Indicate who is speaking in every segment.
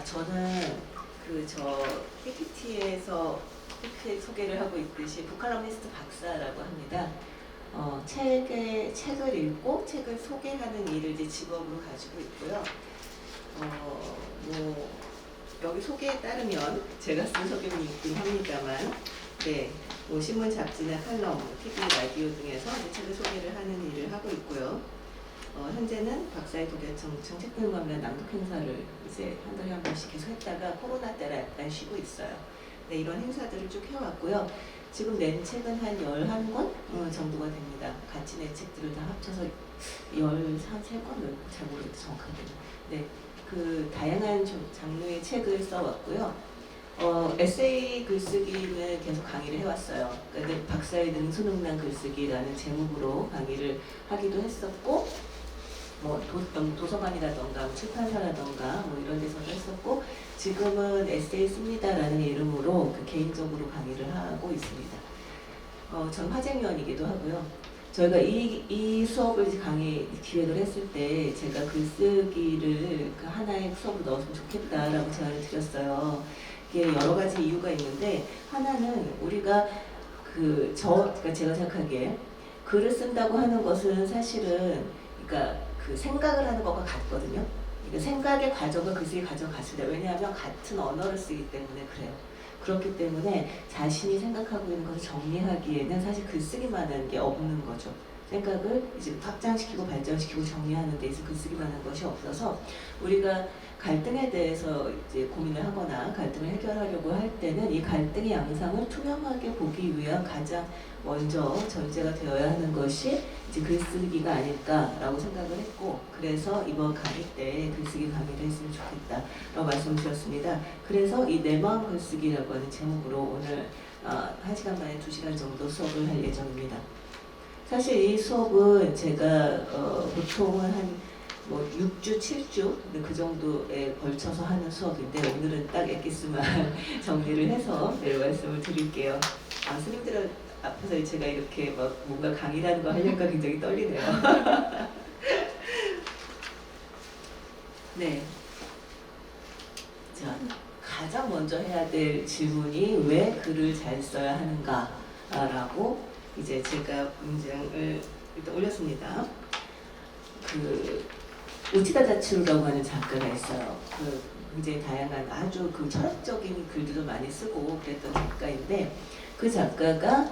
Speaker 1: 저는 PPT에서 이렇게 소개를 하고 있듯이 북칼럼니스트 박사라고 합니다. 책을 읽고 책을 소개하는 일을 이제 직업으로 가지고 있고요. 여기 소개에 따르면 제가 쓴 소개문이 있긴 합니다만, 네, 신문, 잡지나 칼럼, TV, 라디오 등에서 이제 책을 소개를 하는 일을 하고 있고요. 현재는 박사의 독야청 책들 관련 낭독 행사를 이제 한 달에 한 번씩 계속 했다가 코로나 때라 약간 쉬고 있어요. 네, 이런 행사들을 쭉 해왔고요. 지금 낸 책은 한 11권 정도가 됩니다. 같이 낸 책들을 다 합쳐서 13권? 잘 모르겠어요, 정확하게. 네, 다양한 장르의 책을 써왔고요. 에세이 글쓰기는 계속 강의를 해왔어요. 그러니까 박사의 능수능란 글쓰기라는 제목으로 강의를 하기도 했었고, 도서관이라던가 출판사라던가 이런 데서도 했었고, 지금은 에세이 씁니다라는 이름으로 개인적으로 강의를 하고 있습니다. 전 화쟁위원이기도 하고요. 저희가 이 수업을 이제 강의 기획을 했을 때 제가 글쓰기를 하나의 수업으로 넣었으면 좋겠다라고 제안을 드렸어요. 이게 여러 가지 이유가 있는데, 하나는 우리가 그러니까 제가 생각하기에 글을 쓴다고 하는 것은 사실은 그러니까 생각을 하는 것과 같거든요. 그러니까 생각의 과정과 글쓰기 과정 같습니다. 왜냐하면 같은 언어를 쓰기 때문에 그래요. 그렇기 때문에 자신이 생각하고 있는 것을 정리하기에는 사실 글쓰기만한 게 없는 거죠. 생각을 이제 확장시키고 발전시키고 정리하는 데 있어 글쓰기만한 것이 없어서, 우리가 갈등에 대해서 이제 고민을 하거나 갈등을 해결하려고 할 때는 이 갈등의 양상을 투명하게 보기 위한 가장 먼저 전제가 되어야 하는 것이 이제 글쓰기가 아닐까라고 생각을 했고, 그래서 이번 강의 때 글쓰기 강의를 했으면 좋겠다라고 말씀을 드렸습니다. 그래서 이 내 마음 글쓰기라고 하는 제목으로 오늘 1시간 반에 2시간 정도 수업을 할 예정입니다. 사실 이 수업은 제가 보통은 한 6주, 7주 그 정도에 걸쳐서 하는 수업인데, 오늘은 딱 엑기스만 정리를 해서 말씀을 드릴게요. 스님들 앞에서 제가 이렇게 뭔가 강의라는 거 하려니까 굉장히 떨리네요. 네. 자, 가장 먼저 해야 될 질문이 왜 글을 잘 써야 하는가 라고 이제 제가 문장을 일단 올렸습니다. 우치다 다치루라고 하는 작가가 있어요. 굉장히 다양한 아주 철학적인 글들도 많이 쓰고 그랬던 작가인데, 그 작가가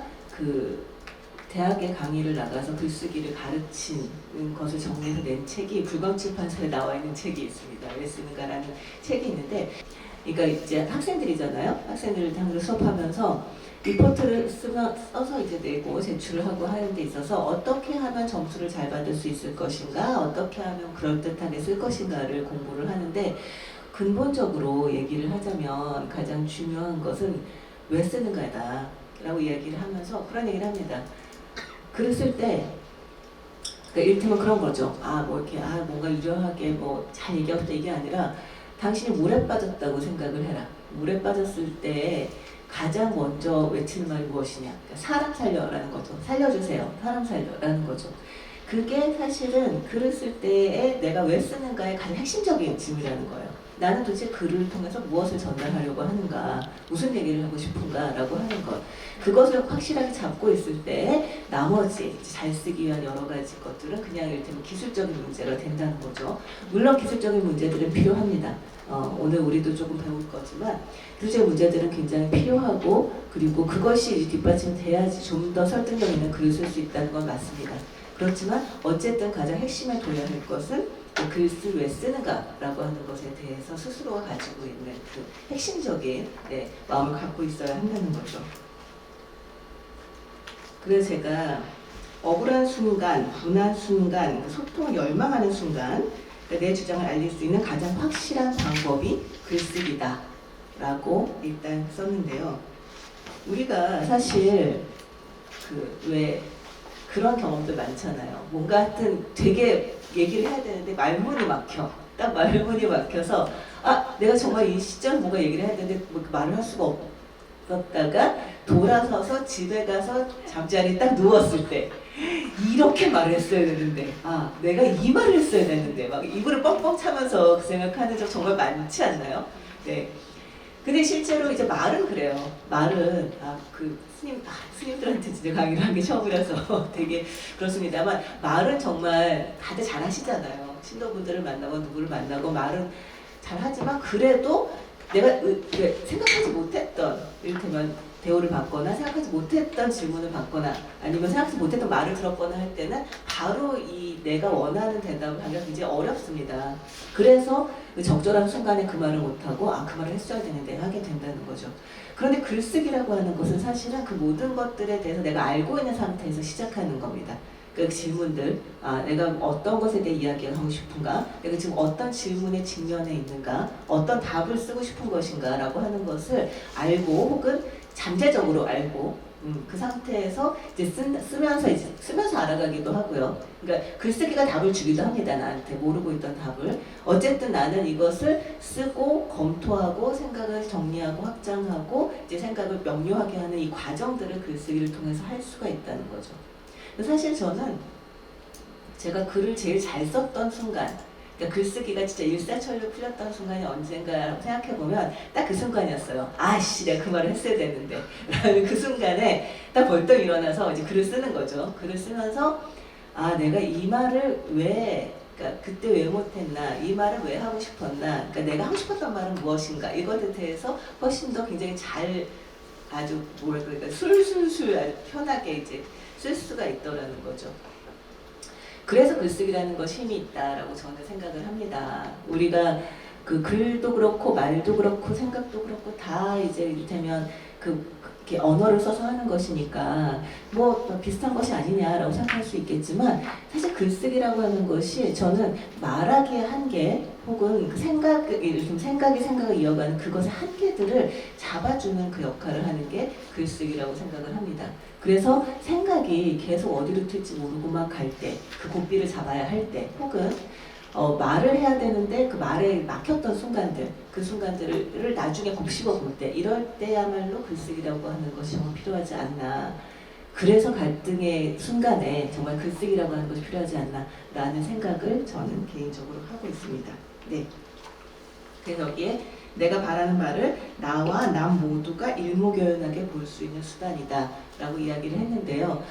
Speaker 1: 대학에 강의를 나가서 글쓰기를 가르치는 것을 정리해서 낸 책이 불광출판사에 나와 있는 책이 있습니다. 왜 쓰는가라는 책이 있는데, 그러니까 이제 학생들이잖아요. 학생들을 당으로 수업하면서 리포트를 써서 이제 내고 제출을 하고 하는 데 있어서 어떻게 하면 점수를 잘 받을 수 있을 것인가, 어떻게 하면 그럴듯하게 쓸 것인가를 공부를 하는데, 근본적으로 얘기를 하자면 가장 중요한 것은 왜 쓰는가다 라고 이야기를 하면서 그런 얘기를 합니다. 글을 쓸 때, 그러니까 이를테면 그런 거죠. 뭔가 유려하게 잘 얘기하고 이게 아니라, 당신이 물에 빠졌다고 생각을 해라. 물에 빠졌을 때 가장 먼저 외치는 말이 무엇이냐? 그러니까 사람 살려라는 거죠. 살려주세요. 사람 살려라는 거죠. 그게 사실은 글을 쓸 때에 내가 왜 쓰는가의 가장 핵심적인 질문이라는 거예요. 나는 도대체 글을 통해서 무엇을 전달하려고 하는가, 무슨 얘기를 하고 싶은가 라고 하는 것, 그것을 확실하게 잡고 있을 때 나머지 잘 쓰기 위한 여러 가지 것들은 그냥 이를테면 기술적인 문제가 된다는 거죠. 물론 기술적인 문제들은 필요합니다. 오늘 우리도 조금 배울 거지만 기술적인 문제들은 굉장히 필요하고, 그리고 그것이 뒷받침돼야지 좀 더 설득력 있는 글을 쓸 수 있다는 건 맞습니다. 그렇지만 어쨌든 가장 핵심에 둬야 할 것은 글을 왜 쓰는가라고 하는 것에 대해서 스스로가 가지고 있는 핵심적인 마음을 갖고 있어야 한다는 거죠. 그래서 제가 억울한 순간, 분한 순간, 소통을 열망하는 순간 내 주장을 알릴 수 있는 가장 확실한 방법이 글쓰기다 라고 일단 썼는데요. 우리가 사실 왜 그런 경험도 많잖아요. 뭔가 하여튼 되게 얘기를 해야 되는데 말문이 막혀. 딱 말문이 막혀서 내가 정말 이 시점에 뭔가 얘기를 해야 되는데 말을 할 수가 없었다가 돌아서서 집에 가서 잠자리에 딱 누웠을 때 이렇게 말을 했어야 되는데, 아, 내가 이 말을 했어야 되는데, 막 입으로 뻥뻥 차면서 그 생각하는 적 정말 많지 않나요? 네. 근데 실제로 이제 말은 그래요. 말은, 스님들한테 진짜 강의를 하기 처음이라서 되게 그렇습니다만, 말은 정말 다들 잘 하시잖아요. 신도분들을 만나고 누구를 만나고 말은 잘 하지만, 그래도 내가 생각하지 못했던, 이를테면 대우를 받거나 생각하지 못했던 질문을 받거나 아니면 생각하지 못했던 말을 들었거나 할 때는 바로 이 내가 원하는 대답을 하기가 굉장히 어렵습니다. 그래서 그 적절한 순간에 그 말을 못하고 그 말을 했어야 되는데 하게 된다는 거죠. 그런데 글쓰기라고 하는 것은 사실은 그 모든 것들에 대해서 내가 알고 있는 상태에서 시작하는 겁니다. 그 질문들, 내가 어떤 것에 대해 이야기를 하고 싶은가, 내가 지금 어떤 질문에 직면해 있는가, 어떤 답을 쓰고 싶은 것인가 라고 하는 것을 알고 혹은 잠재적으로 알고 그 상태에서 이제 쓰면서 알아가기도 하고요. 그러니까 글쓰기가 답을 주기도 합니다. 나한테 모르고 있던 답을. 어쨌든 나는 이것을 쓰고 검토하고 생각을 정리하고 확장하고 이제 생각을 명료하게 하는 이 과정들을 글쓰기를 통해서 할 수가 있다는 거죠. 사실 저는 제가 글을 제일 잘 썼던 순간, 그러니까 글쓰기가 진짜 일사천리로 풀렸던 순간이 언젠가라고 생각해보면 딱 그 순간이었어요. 아씨, 내가 그 말을 했어야 되는데 라는 그 순간에 딱 벌떡 일어나서 이제 글을 쓰는 거죠. 글을 쓰면서 내가 이 말을 그러니까 그때 왜 못했나, 이 말을 왜 하고 싶었나, 그러니까 내가 하고 싶었던 말은 무엇인가, 이것에 대해서 훨씬 더 굉장히 잘 아주 그러니까 술술술 아주 편하게 이제 쓸 수가 있더라는 거죠. 그래서 글쓰기라는 것이 힘이 있다라고 저는 생각을 합니다. 우리가 그 글도 그렇고 말도 그렇고 생각도 그렇고 다 이제 이를테면 이렇게 언어를 써서 하는 것이니까 뭐 비슷한 것이 아니냐라고 생각할 수 있겠지만, 사실 글쓰기라고 하는 것이 저는 말하기의 한계 혹은 그 생각이 생각을 이어가는 그것의 한계들을 잡아주는 그 역할을 하는 게 글쓰기라고 생각을 합니다. 그래서 생각이 계속 어디로 튈지 모르고 막 갈 때, 그 고삐를 잡아야 할 때, 혹은 말을 해야 되는데 그 말에 막혔던 순간들, 그 순간들을 나중에 곱씹어 볼 때, 이럴 때야말로 글쓰기라고 하는 것이 정말 필요하지 않나. 그래서 갈등의 순간에 정말 글쓰기라고 하는 것이 필요하지 않나 라는 생각을 저는 개인적으로 하고 있습니다. 네. 그래서 여기에 내가 바라는 바를 나와 남 모두가 일목요연하게 볼 수 있는 수단이다 라고 이야기를 했는데요.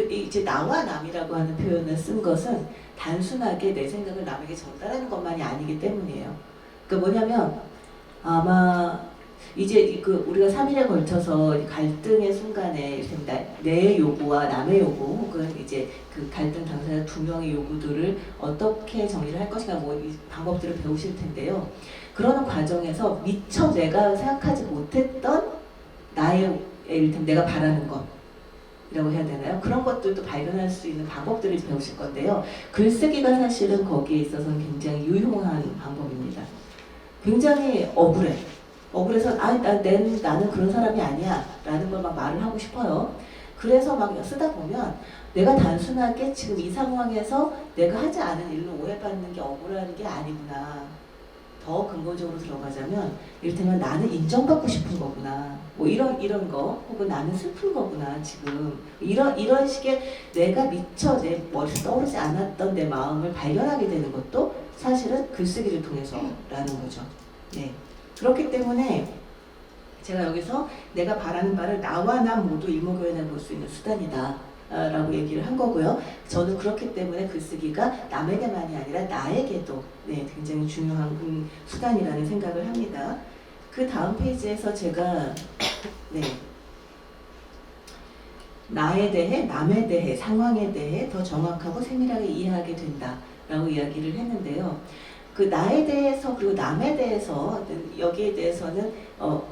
Speaker 1: 이제 나와 남이라고 하는 표현을 쓴 것은 단순하게 내 생각을 남에게 전달하는 것만이 아니기 때문이에요. 그러니까 뭐냐면 아마 이제 우리가 3일에 걸쳐서 갈등의 순간에 내 요구와 남의 요구 혹은 이제 그 갈등 당사자 두 명의 요구들을 어떻게 정리를 할 것인가 이 방법들을 배우실 텐데요. 그러는 과정에서 미처 내가 생각하지 못했던 나의 이를테면 내가 바라는 것이라고 해야 되나요? 그런 것들도 발견할 수 있는 방법들을 배우실 건데요. 글쓰기가 사실은 거기에 있어서는 굉장히 유용한 방법입니다. 굉장히 억울해서 나는 그런 사람이 아니야 라는 걸 막 말을 하고 싶어요. 그래서 막 쓰다 보면 내가 단순하게 지금 이 상황에서 내가 하지 않은 일로 오해받는 게 억울한 게 아니구나. 더 근본적으로 들어가자면 이를테면 나는 인정받고 싶은 거구나. 뭐 이런 거 혹은 나는 슬픈 거구나 지금. 이런 식의 내가 미처 내 머리에 떠오르지 않았던 내 마음을 발견하게 되는 것도 사실은 글쓰기를 통해서라는 거죠. 네. 그렇기 때문에 제가 여기서 내가 바라는 바를 나와 남 모두 일목요연하게 볼 수 있는 수단이다 라고 얘기를 한 거고요. 저는 그렇기 때문에 글쓰기가 남에게만이 아니라 나에게도 굉장히 중요한 수단이라는 생각을 합니다. 그 다음 페이지에서 제가 나에 대해, 남에 대해, 상황에 대해 더 정확하고 세밀하게 이해하게 된다 라고 이야기를 했는데요. 그 나에 대해서 그리고 남에 대해서 여기에 대해서는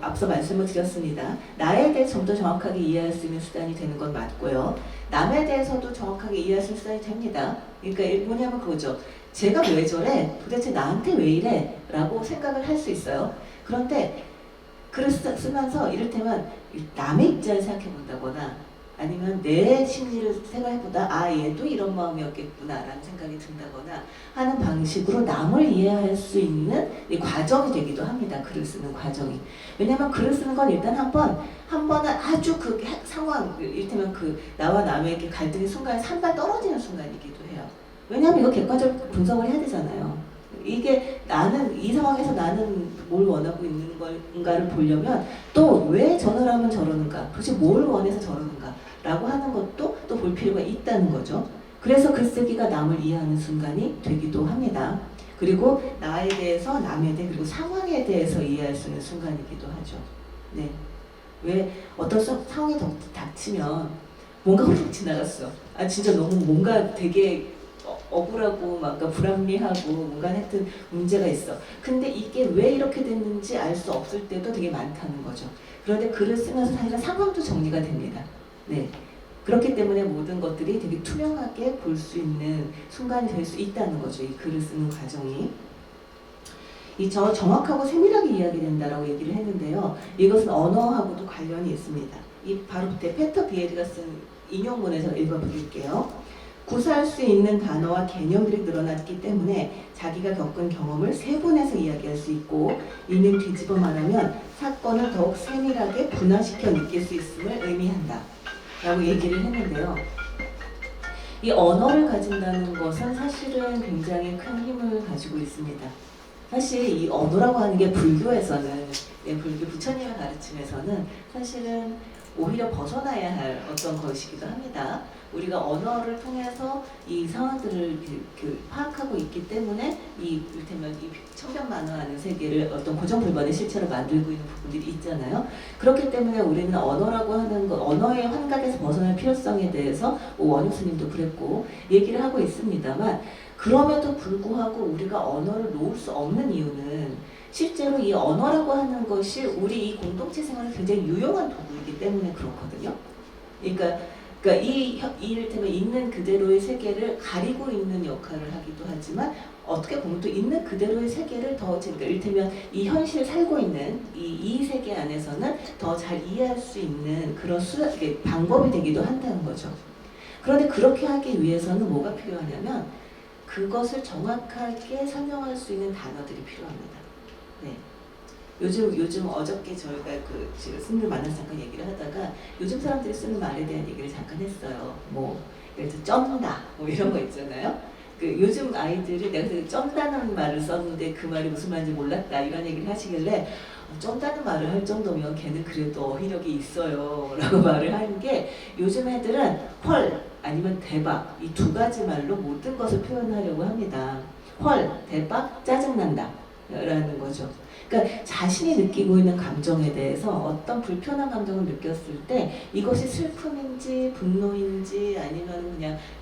Speaker 1: 앞서 말씀을 드렸습니다. 나에 대해 좀 더 정확하게 이해할 수 있는 수단이 되는 건 맞고요. 남에 대해서도 정확하게 이해할 수 있는 수단이 됩니다. 그러니까 뭐냐면 그거죠. 제가 왜 저래? 도대체 나한테 왜 이래? 라고 생각을 할 수 있어요. 그런데 글을 쓰면서 이를테면 남의 입장을 생각해 본다거나 아니면 내 심리를 생각해보다 아 얘도 이런 마음이었겠구나라는 생각이 든다거나 하는 방식으로 남을 이해할 수 있는 이 과정이 되기도 합니다. 글을 쓰는 과정이. 왜냐면 글을 쓰는 건 일단 한 번은 아주 그 상황, 이를테면 그 나와 남에게 갈등의 순간에 산발 떨어지는 순간이기도 해요. 왜냐면 이거 객관적으로 분석을 해야 되잖아요. 이게 나는 이 상황에서 나는 뭘 원하고 있는 건가를 보려면 또 왜 저 사람은 저러는가, 도대체 뭘 원해서 저러는가 라고 하는 것도 또 볼 필요가 있다는 거죠. 그래서 글쓰기가 남을 이해하는 순간이 되기도 합니다. 그리고 나에 대해서, 남에 대해, 그리고 상황에 대해서 이해할 수 있는 순간이기도 하죠. 네. 왜 어떤 상황이 닥치면 뭔가 훌쩍 지나갔어. 아 진짜 너무 뭔가 되게 억울하고 막 불합리하고 뭔가 하여튼 문제가 있어. 근데 이게 왜 이렇게 됐는지 알 수 없을 때도 되게 많다는 거죠. 그런데 글을 쓰면서 사실은 상황도 정리가 됩니다. 네. 그렇기 때문에 모든 것들이 되게 투명하게 볼 수 있는 순간이 될 수 있다는 거죠. 이 글을 쓰는 과정이. 정확하고 세밀하게 이야기된다라고 얘기를 했는데요. 이것은 언어하고도 관련이 있습니다. 이 바로 그때 페터 비에리가 쓴 인용문에서 읽어드릴게요. 구사할 수 있는 단어와 개념들이 늘어났기 때문에 자기가 겪은 경험을 세분해서 이야기할 수 있고, 이는 뒤집어 말하면 사건을 더욱 세밀하게 분화시켜 느낄 수 있음을 의미한다 라고 얘기를 했는데요. 이 언어를 가진다는 것은 사실은 굉장히 큰 힘을 가지고 있습니다. 사실 이 언어라고 하는 게 불교에서는, 불교 부처님의 가르침에서는 사실은 오히려 벗어나야 할 어떤 것이기도 합니다. 우리가 언어를 통해서 이 상황들을 파악하고 있기 때문에 이를테면 이 천변만화하는 세계를 어떤 고정불변의 실체로 만들고 있는 부분들이 있잖아요. 그렇기 때문에 우리는 언어라고 하는 것, 언어의 환각에서 벗어날 필요성에 대해서 원효 스님도 그랬고 얘기를 하고 있습니다만, 그럼에도 불구하고 우리가 언어를 놓을 수 없는 이유는 실제로 이 언어라고 하는 것이 우리 이 공동체 생활에 굉장히 유용한 도구이기 때문에 그렇거든요. 그러니까 이를테면 있는 그대로의 세계를 가리고 있는 역할을 하기도 하지만, 어떻게 보면 또 있는 그대로의 세계를 더, 그러니까 이를테면 이 현실 살고 있는 이 세계 안에서는 더 잘 이해할 수 있는 그런 방법이 되기도 한다는 거죠. 그런데 그렇게 하기 위해서는 뭐가 필요하냐면 그것을 정확하게 설명할 수 있는 단어들이 필요합니다. 네. 요즘 어저께 저희가 지금 스님을 만나서 잠깐 얘기를 하다가 요즘 사람들이 쓰는 말에 대한 얘기를 잠깐 했어요. 뭐 예를 들어 쩐다 뭐 이런 거 있잖아요. 요즘 아이들이 내가 쩐다는 말을 썼는데 그 말이 무슨 말인지 몰랐다 이런 얘기를 하시길래, 쩐다는 말을 할 정도면 걔는 그래도 어휘력이 있어요 라고 말을 하는 게, 요즘 애들은 헐 아니면 대박, 이 두 가지 말로 모든 것을 표현하려고 합니다. 헐, 대박, 짜증난다 라는 거죠. 그러니까 자신이 느끼고 있는 감정에 대해서 어떤 불편한 감정을 느꼈을 때 이것이 슬픔인지 분노인지 아니면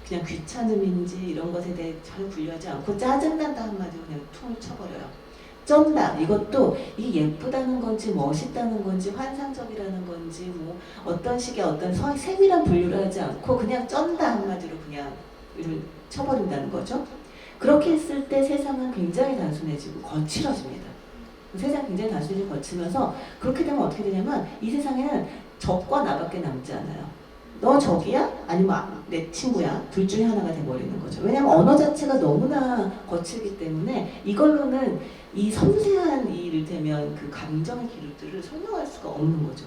Speaker 1: 그냥 귀찮음인지 이런 것에 대해 전혀 분류하지 않고 짜증난다 한마디로 그냥 퉁을 쳐버려요. 쩐다, 이것도 이 예쁘다는 건지 멋있다는 건지 환상적이라는 건지 뭐 어떤 식의 어떤 세밀한 분류를 하지 않고 그냥 쩐다 한마디로 그냥 쳐버린다는 거죠. 그렇게 했을 때 세상은 굉장히 단순해지고 거칠어집니다. 세상이 굉장히 단순히 거치면서, 그렇게 되면 어떻게 되냐면 이 세상에는 적과 나밖에 남지 않아요. 너 적이야? 아니면 내 친구야? 둘 중에 하나가 돼버리는 거죠. 왜냐하면 언어 자체가 너무나 거칠기 때문에 이걸로는 이 섬세한 이를테면 그 감정의 기류들을 설명할 수가 없는 거죠.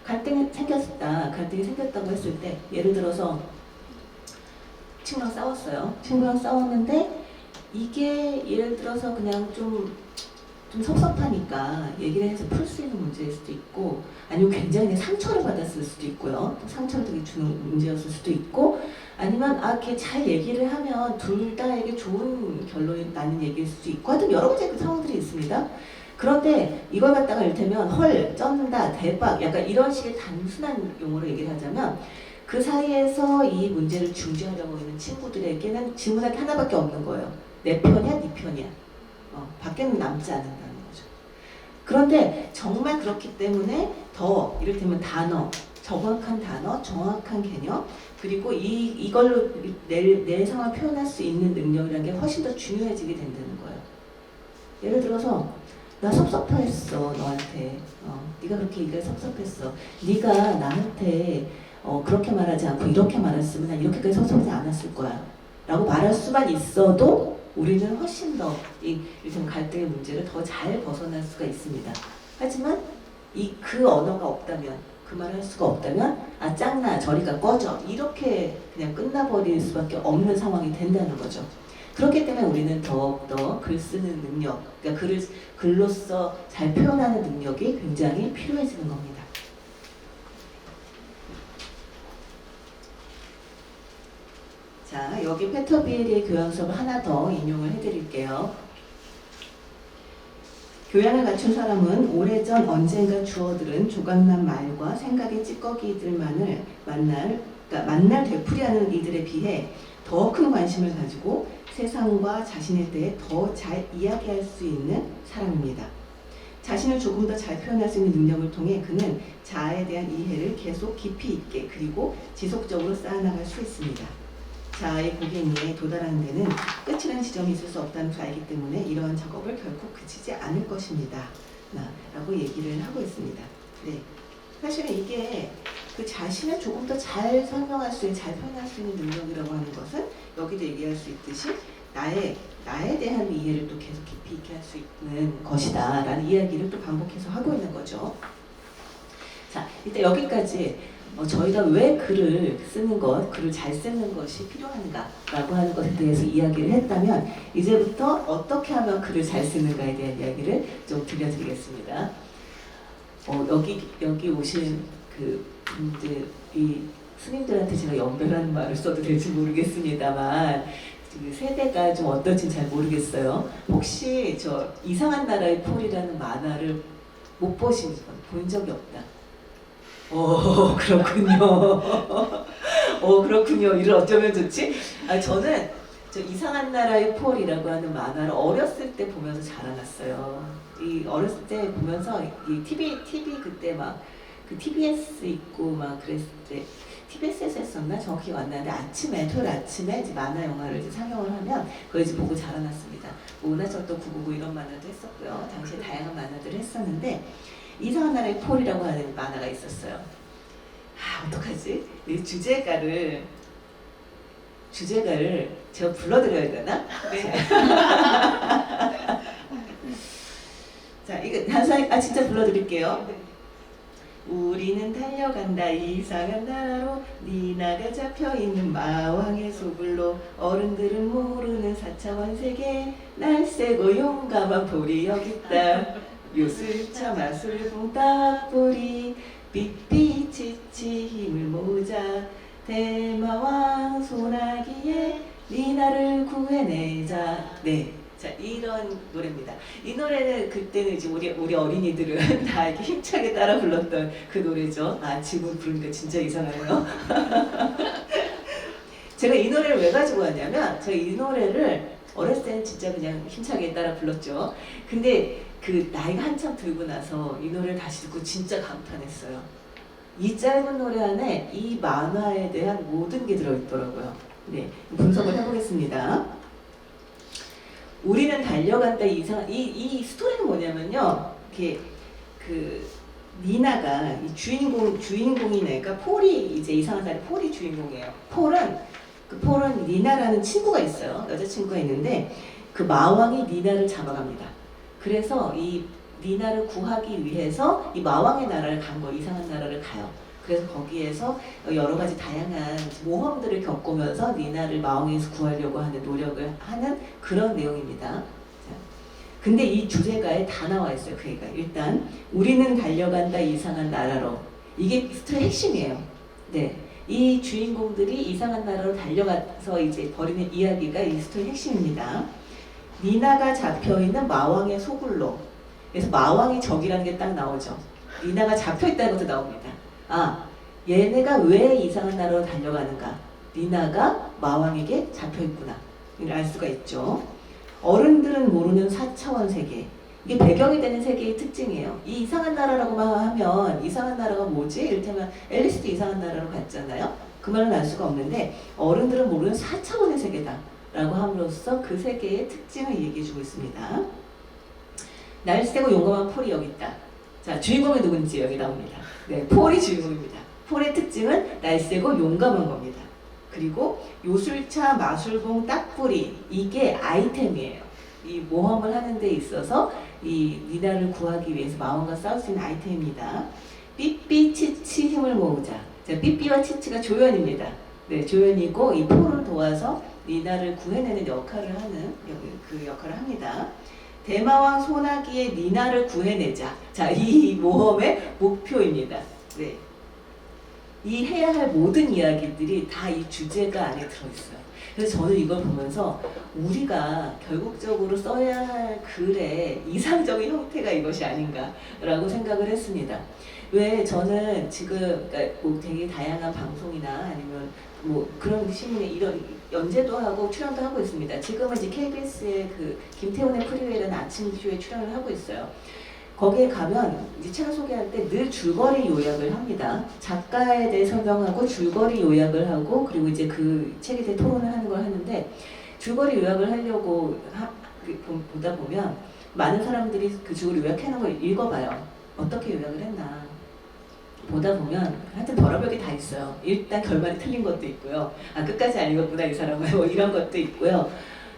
Speaker 1: 갈등이 생겼다고 했을 때, 예를 들어서 친구랑 싸웠어요. 친구랑 싸웠는데 이게 예를 들어서 그냥 좀 섭섭하니까 얘기를 해서 풀 수 있는 문제일 수도 있고, 아니면 굉장히 상처를 받았을 수도 있고요. 상처를 되게 주는 문제였을 수도 있고, 아니면 걔 잘 얘기를 하면 둘 다에게 좋은 결론이 나는 얘기일 수도 있고, 하여튼 여러 가지 그 상황들이 있습니다. 그런데 이걸 갖다가 이를테면 헐, 쩐다, 대박, 약간 이런 식의 단순한 용어로 얘기를 하자면, 그 사이에서 이 문제를 중재하려고 하는 친구들에게는 질문할 게 하나밖에 없는 거예요. 내 편이야, 네 편이야. 밖에는 남지 않는다는 거죠. 그런데 정말 그렇기 때문에 더 이를테면 정확한 단어, 정확한 개념, 그리고 이걸로 내 상황을 표현할 수 있는 능력이라는 게 훨씬 더 중요해지게 된다는 거예요. 예를 들어서 나 섭섭했어 너한테. 네가 그렇게 얘기가 섭섭했어. 네가 나한테 그렇게 말하지 않고 이렇게 말했으면 난 이렇게까지 서슴지 않았을 거야 라고 말할 수만 있어도 우리는 훨씬 더 이 갈등의 문제를 더 잘 벗어날 수가 있습니다. 하지만 그 언어가 없다면, 그 말을 할 수가 없다면 아 짱나 저리가 꺼져 이렇게 그냥 끝나버릴 수밖에 없는 상황이 된다는 거죠. 그렇기 때문에 우리는 더욱더 글 쓰는 능력, 그러니까 글로써 잘 표현하는 능력이 굉장히 필요해지는 겁니다. 자, 여기 페터빌의 교양 수업을 하나 더 인용을 해드릴게요. 교양을 갖춘 사람은 오래전 언젠가 주어들은 조각난 말과 생각의 찌꺼기들만을 만날 되풀이하는 이들에 비해 더 큰 관심을 가지고 세상과 자신에 대해 더 잘 이야기할 수 있는 사람입니다. 자신을 조금 더 잘 표현할 수 있는 능력을 통해 그는 자아에 대한 이해를 계속 깊이 있게 그리고 지속적으로 쌓아나갈 수 있습니다. 자아의 고갱이에 도달하는 데는 끝이라는 지점이 있을 수 없다는 걸 알기 때문에 이러한 작업을 결코 그치지 않을 것입니다. 라고 얘기를 하고 있습니다. 네. 사실은 이게 그 자신을 조금 더 잘 설명할 수 있는, 잘 표현할 수 있는 능력이라고 하는 것은 여기도 얘기할 수 있듯이 나에 대한 이해를 또 계속 깊이 있게 할 수 있는 것이다 라는 이야기를 또 반복해서 하고 있는 거죠. 자, 일단 여기까지 저희가 왜 글을 쓰는 것, 글을 잘 쓰는 것이 필요한가라고 하는 것에 대해서 이야기를 했다면 이제부터 어떻게 하면 글을 잘 쓰는가에 대한 이야기를 좀 들려드리겠습니다. 여기 오신 그 분들, 이 스님들한테 제가 연배라는 말을 써도 될지 모르겠습니다만 그 세대가 좀 어떨지 잘 모르겠어요. 혹시 저 이상한 나라의 폴이라는 만화를 못 보신 분, 본 적이 없다. 그렇군요. 그렇군요. 이를 어쩌면 좋지? 저는 저 이상한 나라의 폴이라고 하는 만화를 어렸을 때 보면서 자라났어요. 이 어렸을 때 보면서 이 TV 그때 막 그 TBS 있고 막 그랬을 때 TBS에서 했었나 정확히 왔는데 토요일 아침에 이제 만화 영화를 이제 상영을 하면 그걸 이제 보고 자라났습니다. 은하철도 999 이런 만화도 했었고요. 당시에 다양한 만화들을 했었는데 이상한 나라의 폴이라고 하는 만화가 있었어요. 어떡하지? 이 주제가를 제가 불러드려야 되나? 네. 자, 이거 진짜 불러드릴게요. 우리는 달려간다 이상한 나라로 니나가 잡혀있는 마왕의 소굴로 어른들은 모르는 4차원 세계 날쌔고 용감한 볼이 여기 있다. 요술차 마술 봉따뿌리 삐삐치치 힘을 모으자 대마왕 소나기에 니나를 구해내자. 네, 자 이런 노래입니다. 이 노래는 그때는 이제 우리 어린이들은 다 이렇게 힘차게 따라 불렀던 그 노래죠. 지금 부르니까 진짜 이상하네요. 제가 이 노래를 왜 가지고 왔냐면 제가 이 노래를 어렸을 때는 진짜 그냥 힘차게 따라 불렀죠. 근데 그 나이가 한참 들고 나서 이 노래를 다시 듣고 진짜 감탄했어요. 이 짧은 노래 안에 이 만화에 대한 모든 게 들어있더라고요. 네, 분석을 해보겠습니다. 우리는 달려간다 이 스토리는 뭐냐면요. 이렇게 그 니나가 이 주인공인 애가 폴이 이제 이상한 사람이 폴이 주인공이에요. 폴은 니나라는 친구가 있어요. 여자친구가 있는데 그 마왕이 니나를 잡아갑니다. 그래서 이 니나를 구하기 위해서 이 마왕의 나라를 간 거예요. 이상한 나라를 가요. 그래서 거기에서 여러 가지 다양한 모험들을 겪으면서 니나를 마왕에서 구하려고 하는 노력을 하는 그런 내용입니다. 근데 이 주제가에 다 나와 있어요. 그 얘가 일단 우리는 달려간다 이상한 나라로. 이게 스토리 핵심이에요. 네, 이 주인공들이 이상한 나라로 달려가서 이제 벌이는 이야기가 이 스토리 핵심입니다. 니나가 잡혀있는 마왕의 소굴로. 그래서 마왕이 적이라는 게 딱 나오죠. 니나가 잡혀있다는 것도 나옵니다. 얘네가 왜 이상한 나라로 달려가는가? 니나가 마왕에게 잡혀있구나. 이걸 알 수가 있죠. 어른들은 모르는 4차원 세계. 이게 배경이 되는 세계의 특징이에요. 이 이상한 나라라고만 하면 이상한 나라가 뭐지? 이를테면 앨리스도 이상한 나라로 갔잖아요. 그 말은 알 수가 없는데 어른들은 모르는 4차원의 세계다 라고 함으로써 그 세계의 특징을 얘기해주고 있습니다. 날쌔고 용감한 폴이 여기 있다. 자, 주인공이 누군지 여기 나옵니다. 네, 폴이 주인공입니다. 폴의 특징은 날쌔고 용감한 겁니다. 그리고 요술차, 마술봉, 딱부리 이게 아이템이에요. 이 모험을 하는 데 있어서 이 니나를 구하기 위해서 마왕과 싸울 수 있는 아이템입니다. 삐삐, 치치 힘을 모으자. 자, 삐삐와 치치가 조연입니다. 네, 조연이고 이 폴을 도와서 니나를 구해내는 역할을 하는 그 역할을 합니다. 대마왕 소나기의 니나를 구해내자. 자, 이 모험의 목표입니다. 네. 이 해야 할 모든 이야기들이 다 이 주제가 안에 들어있어요. 그래서 저는 이걸 보면서 우리가 결국적으로 써야 할 글의 이상적인 형태가 이것이 아닌가라고 생각을 했습니다. 왜 저는 지금 그러니까 뭐 되게 다양한 방송이나 아니면 뭐 그런 신문에 이런 연재도 하고 출연도 하고 있습니다. 지금은 이제 KBS의 그 김태훈의 프리웨이라는 아침 쇼에 출연을 하고 있어요. 거기에 가면 이제 책 소개할 때 늘 줄거리 요약을 합니다. 작가에 대해 설명하고 줄거리 요약을 하고 그리고 이제 그 책에 대해 토론을 하는 걸 하는데 줄거리 요약을 하려고 보다 보면 많은 사람들이 그 줄거리 요약해놓은 걸 읽어봐요. 어떻게 요약을 했나 보다 보면 하여튼 별의별게 다 있어요. 일단 결말이 틀린 것도 있고요. 아 끝까지 안 읽었구나 이 사람은 뭐 이런 것도 있고요.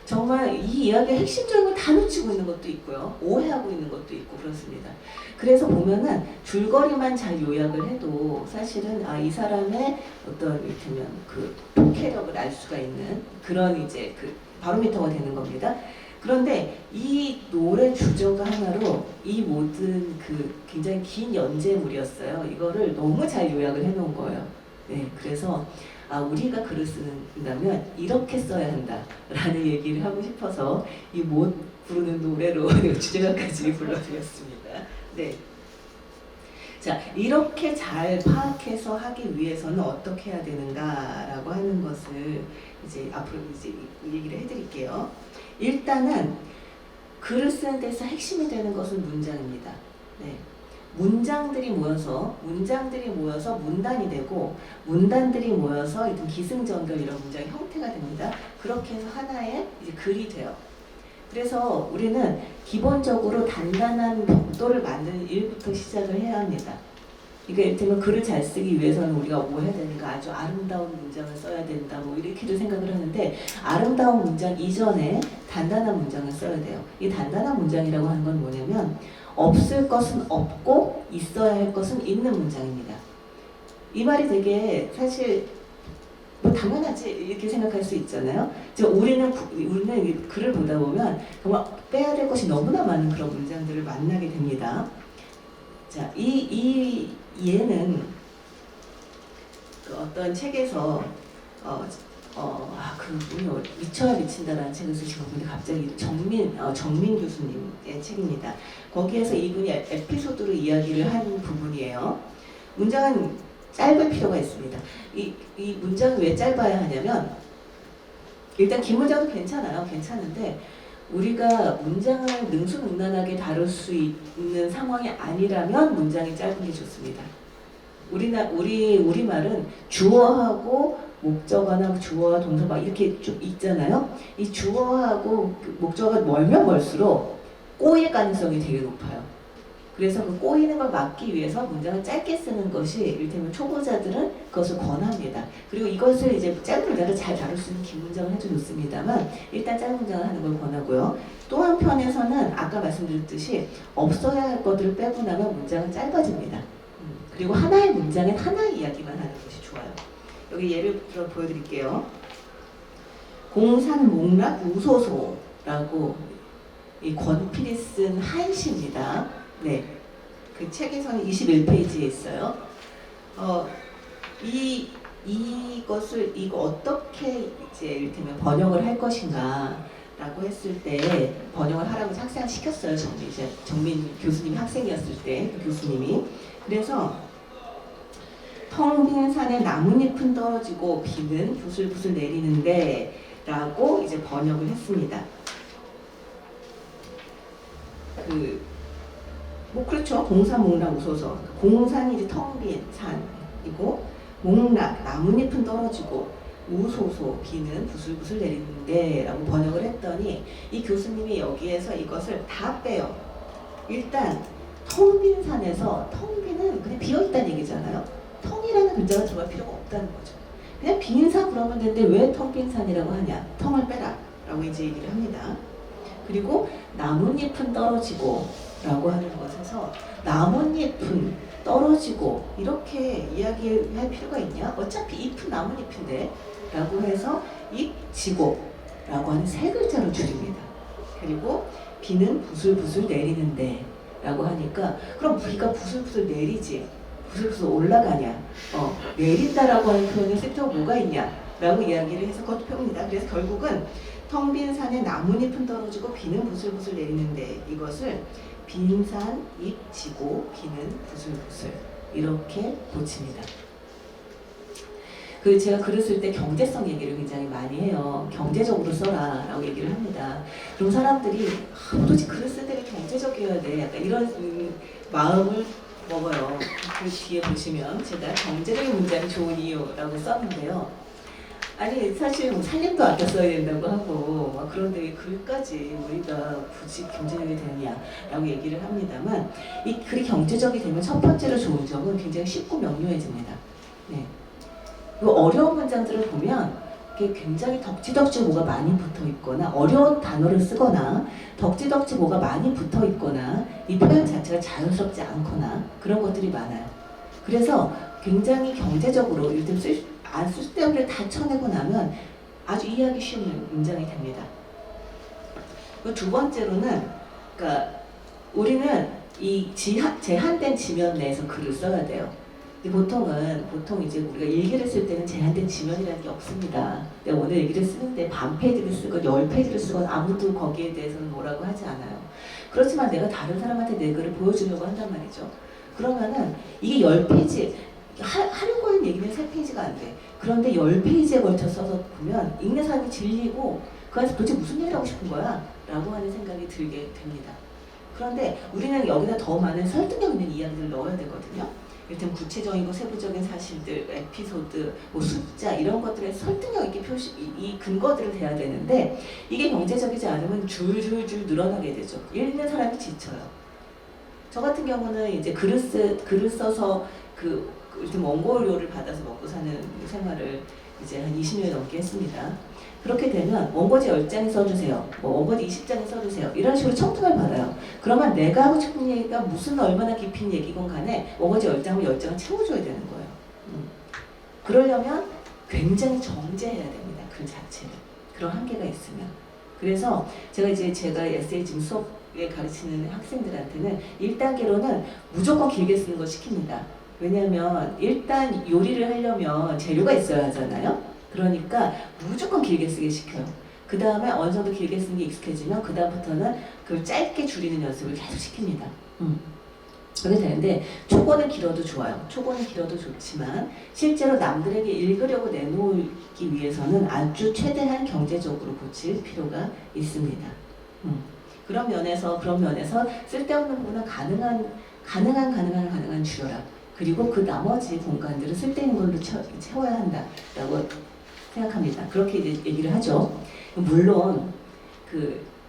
Speaker 1: 정말 이 이야기의 핵심적인 걸 다 놓치고 있는 것도 있고요. 오해하고 있는 것도 있고 그렇습니다. 그래서 보면은 줄거리만 잘 요약을 해도 사실은 아, 이 사람의 어떤 이를테면 그 통쾌력을 알 수가 있는 그런 이제 그 바로미터가 되는 겁니다. 그런데 이 노래 주제가 하나로 이 모든 그 굉장히 긴 연재물이었어요. 이거를 너무 잘 요약을 해놓은 거예요. 네, 그래서 아, 우리가 글을 쓴다면 이렇게 써야 한다라는 얘기를 하고 싶어서 이 못 부르는 노래로 주제가까지 불러드렸습니다. 네. 자, 이렇게 잘 파악해서 하기 위해서는 어떻게 해야 되는가라고 하는 것을 이제 앞으로 이제 얘기를 해드릴게요. 일단은 글을 쓰는 데서 핵심이 되는 것은 문장입니다. 네. 문장들이 모여서 문단이 되고 문단들이 모여서 기승전결 이런 문장의 형태가 됩니다. 그렇게 해서 하나의 이제 글이 돼요. 그래서 우리는 기본적으로 단단한 벽돌을 만드는 일부터 시작을 해야 합니다. 그러니까 이를테면 글을 잘 쓰기 위해서는 우리가 뭐 해야 되는가 아주 아름다운 문장을 써야 된다 뭐 이렇게도 생각을 하는데 아름다운 문장 이전에 단단한 문장을 써야 돼요. 이 단단한 문장이라고 하는 건 뭐냐면 없을 것은 없고 있어야 할 것은 있는 문장입니다. 이 말이 되게 사실 뭐 당연하지 이렇게 생각할 수 있잖아요. 우리는 글을 보다 보면 정말 빼야 될 것이 너무나 많은 그런 문장들을 만나게 됩니다. 자, 얘는 그 어떤 책에서 그분이 미쳐야 미친다라는 책을 쓰신 분인데 갑자기 정민 교수님의 책입니다. 거기에서 이분이 에피소드로 이야기를 한 부분이에요. 문장은 짧을 필요가 있습니다. 이 문장이 왜 짧아야 하냐면 일단 긴 문장도 괜찮아요. 괜찮은데 우리가 문장을 능수능란하게 다룰 수 있는 상황이 아니라면 문장이 짧은 게 좋습니다. 우리말은 주어하고 목적어나 주어와 동사 막 이렇게 쭉 있잖아요. 이 주어하고 목적어가 멀면 멀수록 꼬일 가능성이 되게 높아요. 그래서 그 꼬이는 걸 막기 위해서 문장을 짧게 쓰는 것이 이를테면 초보자들은 그것을 권합니다. 그리고 이것을 이제 짧은 문장을 잘 다룰 수 있는 긴 문장을 해도 좋습니다만 일단 짧은 문장을 하는 걸 권하고요. 또 한편에서는 아까 말씀드렸듯이 없어야 할 것들을 빼고 나면 문장은 짧아집니다. 그리고 하나의 문장엔 하나의 이야기만 하는 것이 좋아요. 여기 예를 들어 보여드릴게요. 공산몽락 우소소라고 이 권필이 쓴 한시입니다. 네, 그 책에서는 21페이지에 있어요. 이거 어떻게 이제 이를테면 번역을 할 것인가라고 했을 때 번역을 하라고 학생 시켰어요. 정민 교수님이 학생이었을 때 그 교수님이. 그래서 텅 빈 산에 나뭇잎은 떨어지고 비는 부슬부슬 내리는데 라고 이제 번역을 했습니다. 그렇죠. 공산몽락 우소서. 공산이 이제 텅 빈 산이고 몽락 나뭇잎은 떨어지고 우소소 비는 부슬부슬 내리는데 라고 번역을 했더니 이 교수님이 여기에서 이것을 다 빼요. 일단 텅 빈 산에서 텅 빈은 그냥 비어있다는 얘기잖아요. 텅이라는 문자가 들어갈 필요가 없다는 거죠. 그냥 빈산 그러면 되는데 왜 텅 빈 산이라고 하냐? 텅을 빼라 라고 이제 얘기를 합니다. 그리고 나뭇잎은 떨어지고 라고 하는 것에서 나뭇잎은 떨어지고 이렇게 이야기할 필요가 있냐? 어차피 잎은 나뭇잎인데 라고 해서 잎지고 라고 하는 세 글자로 줄입니다. 그리고 비는 부슬부슬 내리는데 라고 하니까 그럼 비가 부슬부슬 내리지 부슬부슬 올라가냐 내린다라고 하는 표현을 쓸 필요가 뭐가 있냐 라고 이야기를 해서 그것도 펴봅니다. 그래서 결국은 텅 빈 산에 나뭇잎은 떨어지고 비는 부슬부슬 내리는데 이것을 빈산 잎 지고 비는 부슬부슬 이렇게 고칩니다. 그 제가 글을 쓸 때 경제성 얘기를 굉장히 많이 해요. 경제적으로 써라 라고 얘기를 합니다. 그럼 사람들이 도대체 글을 쓸 때 경제적이어야 돼 약간 이런 마음을 먹어요. 그 뒤에 보시면 제가 경제적인 문장이 좋은 이유라고 썼는데요. 아니 사실 뭐 살림도 아껴 써야 된다고 하고 막 그런데 왜 글까지 우리가 굳이 경제적이 되느냐라고 얘기를 합니다만 이 글이 경제적이 되면 첫 번째로 좋은 점은 굉장히 쉽고 명료해집니다. 네. 어려운 문장들을 보면 이게 굉장히 덕지덕지 뭐가 많이 붙어 있거나 어려운 단어를 쓰거나 덕지덕지 뭐가 많이 붙어 있거나 이 표현 자체가 자연스럽지 않거나 그런 것들이 많아요. 그래서 굉장히 경제적으로 요즘 쓸데없는 다 쳐내고 나면 아주 이해하기 쉬운 문장이 됩니다. 두 번째로는 그러니까 우리는 이 제한된 지면 내에서 글을 써야 돼요. 보통 이제 우리가 일기를 쓸 때는 제한된 지면이라는 게 없습니다. 내가 오늘 일기를 쓰는데 반 페이지를 쓰건 10페이지를 쓰건 아무도 거기에 대해서는 뭐라고 하지 않아요. 그렇지만 내가 다른 사람한테 내 글을 보여주려고 한단 말이죠. 그러면은 이게 10페이지 하려고 하는 얘기는 3페이지가 안 돼. 그런데 10페이지에 걸쳐 써서 보면 읽는 사람이 질리고 그 안에서 도대체 무슨 얘기를 하고 싶은 거야? 라고 하는 생각이 들게 됩니다. 그런데 우리는 여기다 더 많은 설득력 있는 이야기를 넣어야 되거든요. 일단 구체적이고 세부적인 사실들, 에피소드, 뭐 숫자 이런 것들에 설득력 있게 이 근거들을 대야 되는데 이게 경제적이지 않으면 줄줄줄 늘어나게 되죠. 읽는 사람이 지쳐요. 저 같은 경우는 이제 글을 써서 요즘 원고료를 받아서 먹고 사는 생활을 이제 한 20년 넘게 했습니다. 그렇게 되면 원고지 10장이 써주세요. 뭐 원고지 20장이 써주세요. 이런 식으로 청탁을 받아요. 그러면 내가 하고 싶은 얘기가 무슨 얼마나 깊은 얘기건 간에 원고지 10장이면 10장을 채워줘야 되는 거예요. 그러려면 굉장히 정제해야 됩니다. 글 자체를. 그런 한계가 있으면. 그래서 제가 에세이 지금 수업에 가르치는 학생들한테는 1단계로는 무조건 길게 쓰는 걸 시킵니다. 왜냐하면 일단 요리를 하려면 재료가 있어야 하잖아요. 그러니까 무조건 길게 쓰게 시켜요. 그 다음에 어느 정도 길게 쓰는 게 익숙해지면 그 다음부터는 그걸 짧게 줄이는 연습을 계속 시킵니다. 그렇게 되는데 초고는 길어도 좋아요. 초고는 길어도 좋지만 실제로 남들에게 읽으려고 내놓기 위해서는 아주 최대한 경제적으로 고칠 필요가 있습니다. 그런 면에서 쓸데없는 부분은 가능한 줄여라. 그리고 그 나머지 공간들을 쓸데있는 걸로 채워야 한다라고 생각합니다. 그렇게 이제 얘기를 하죠. 물론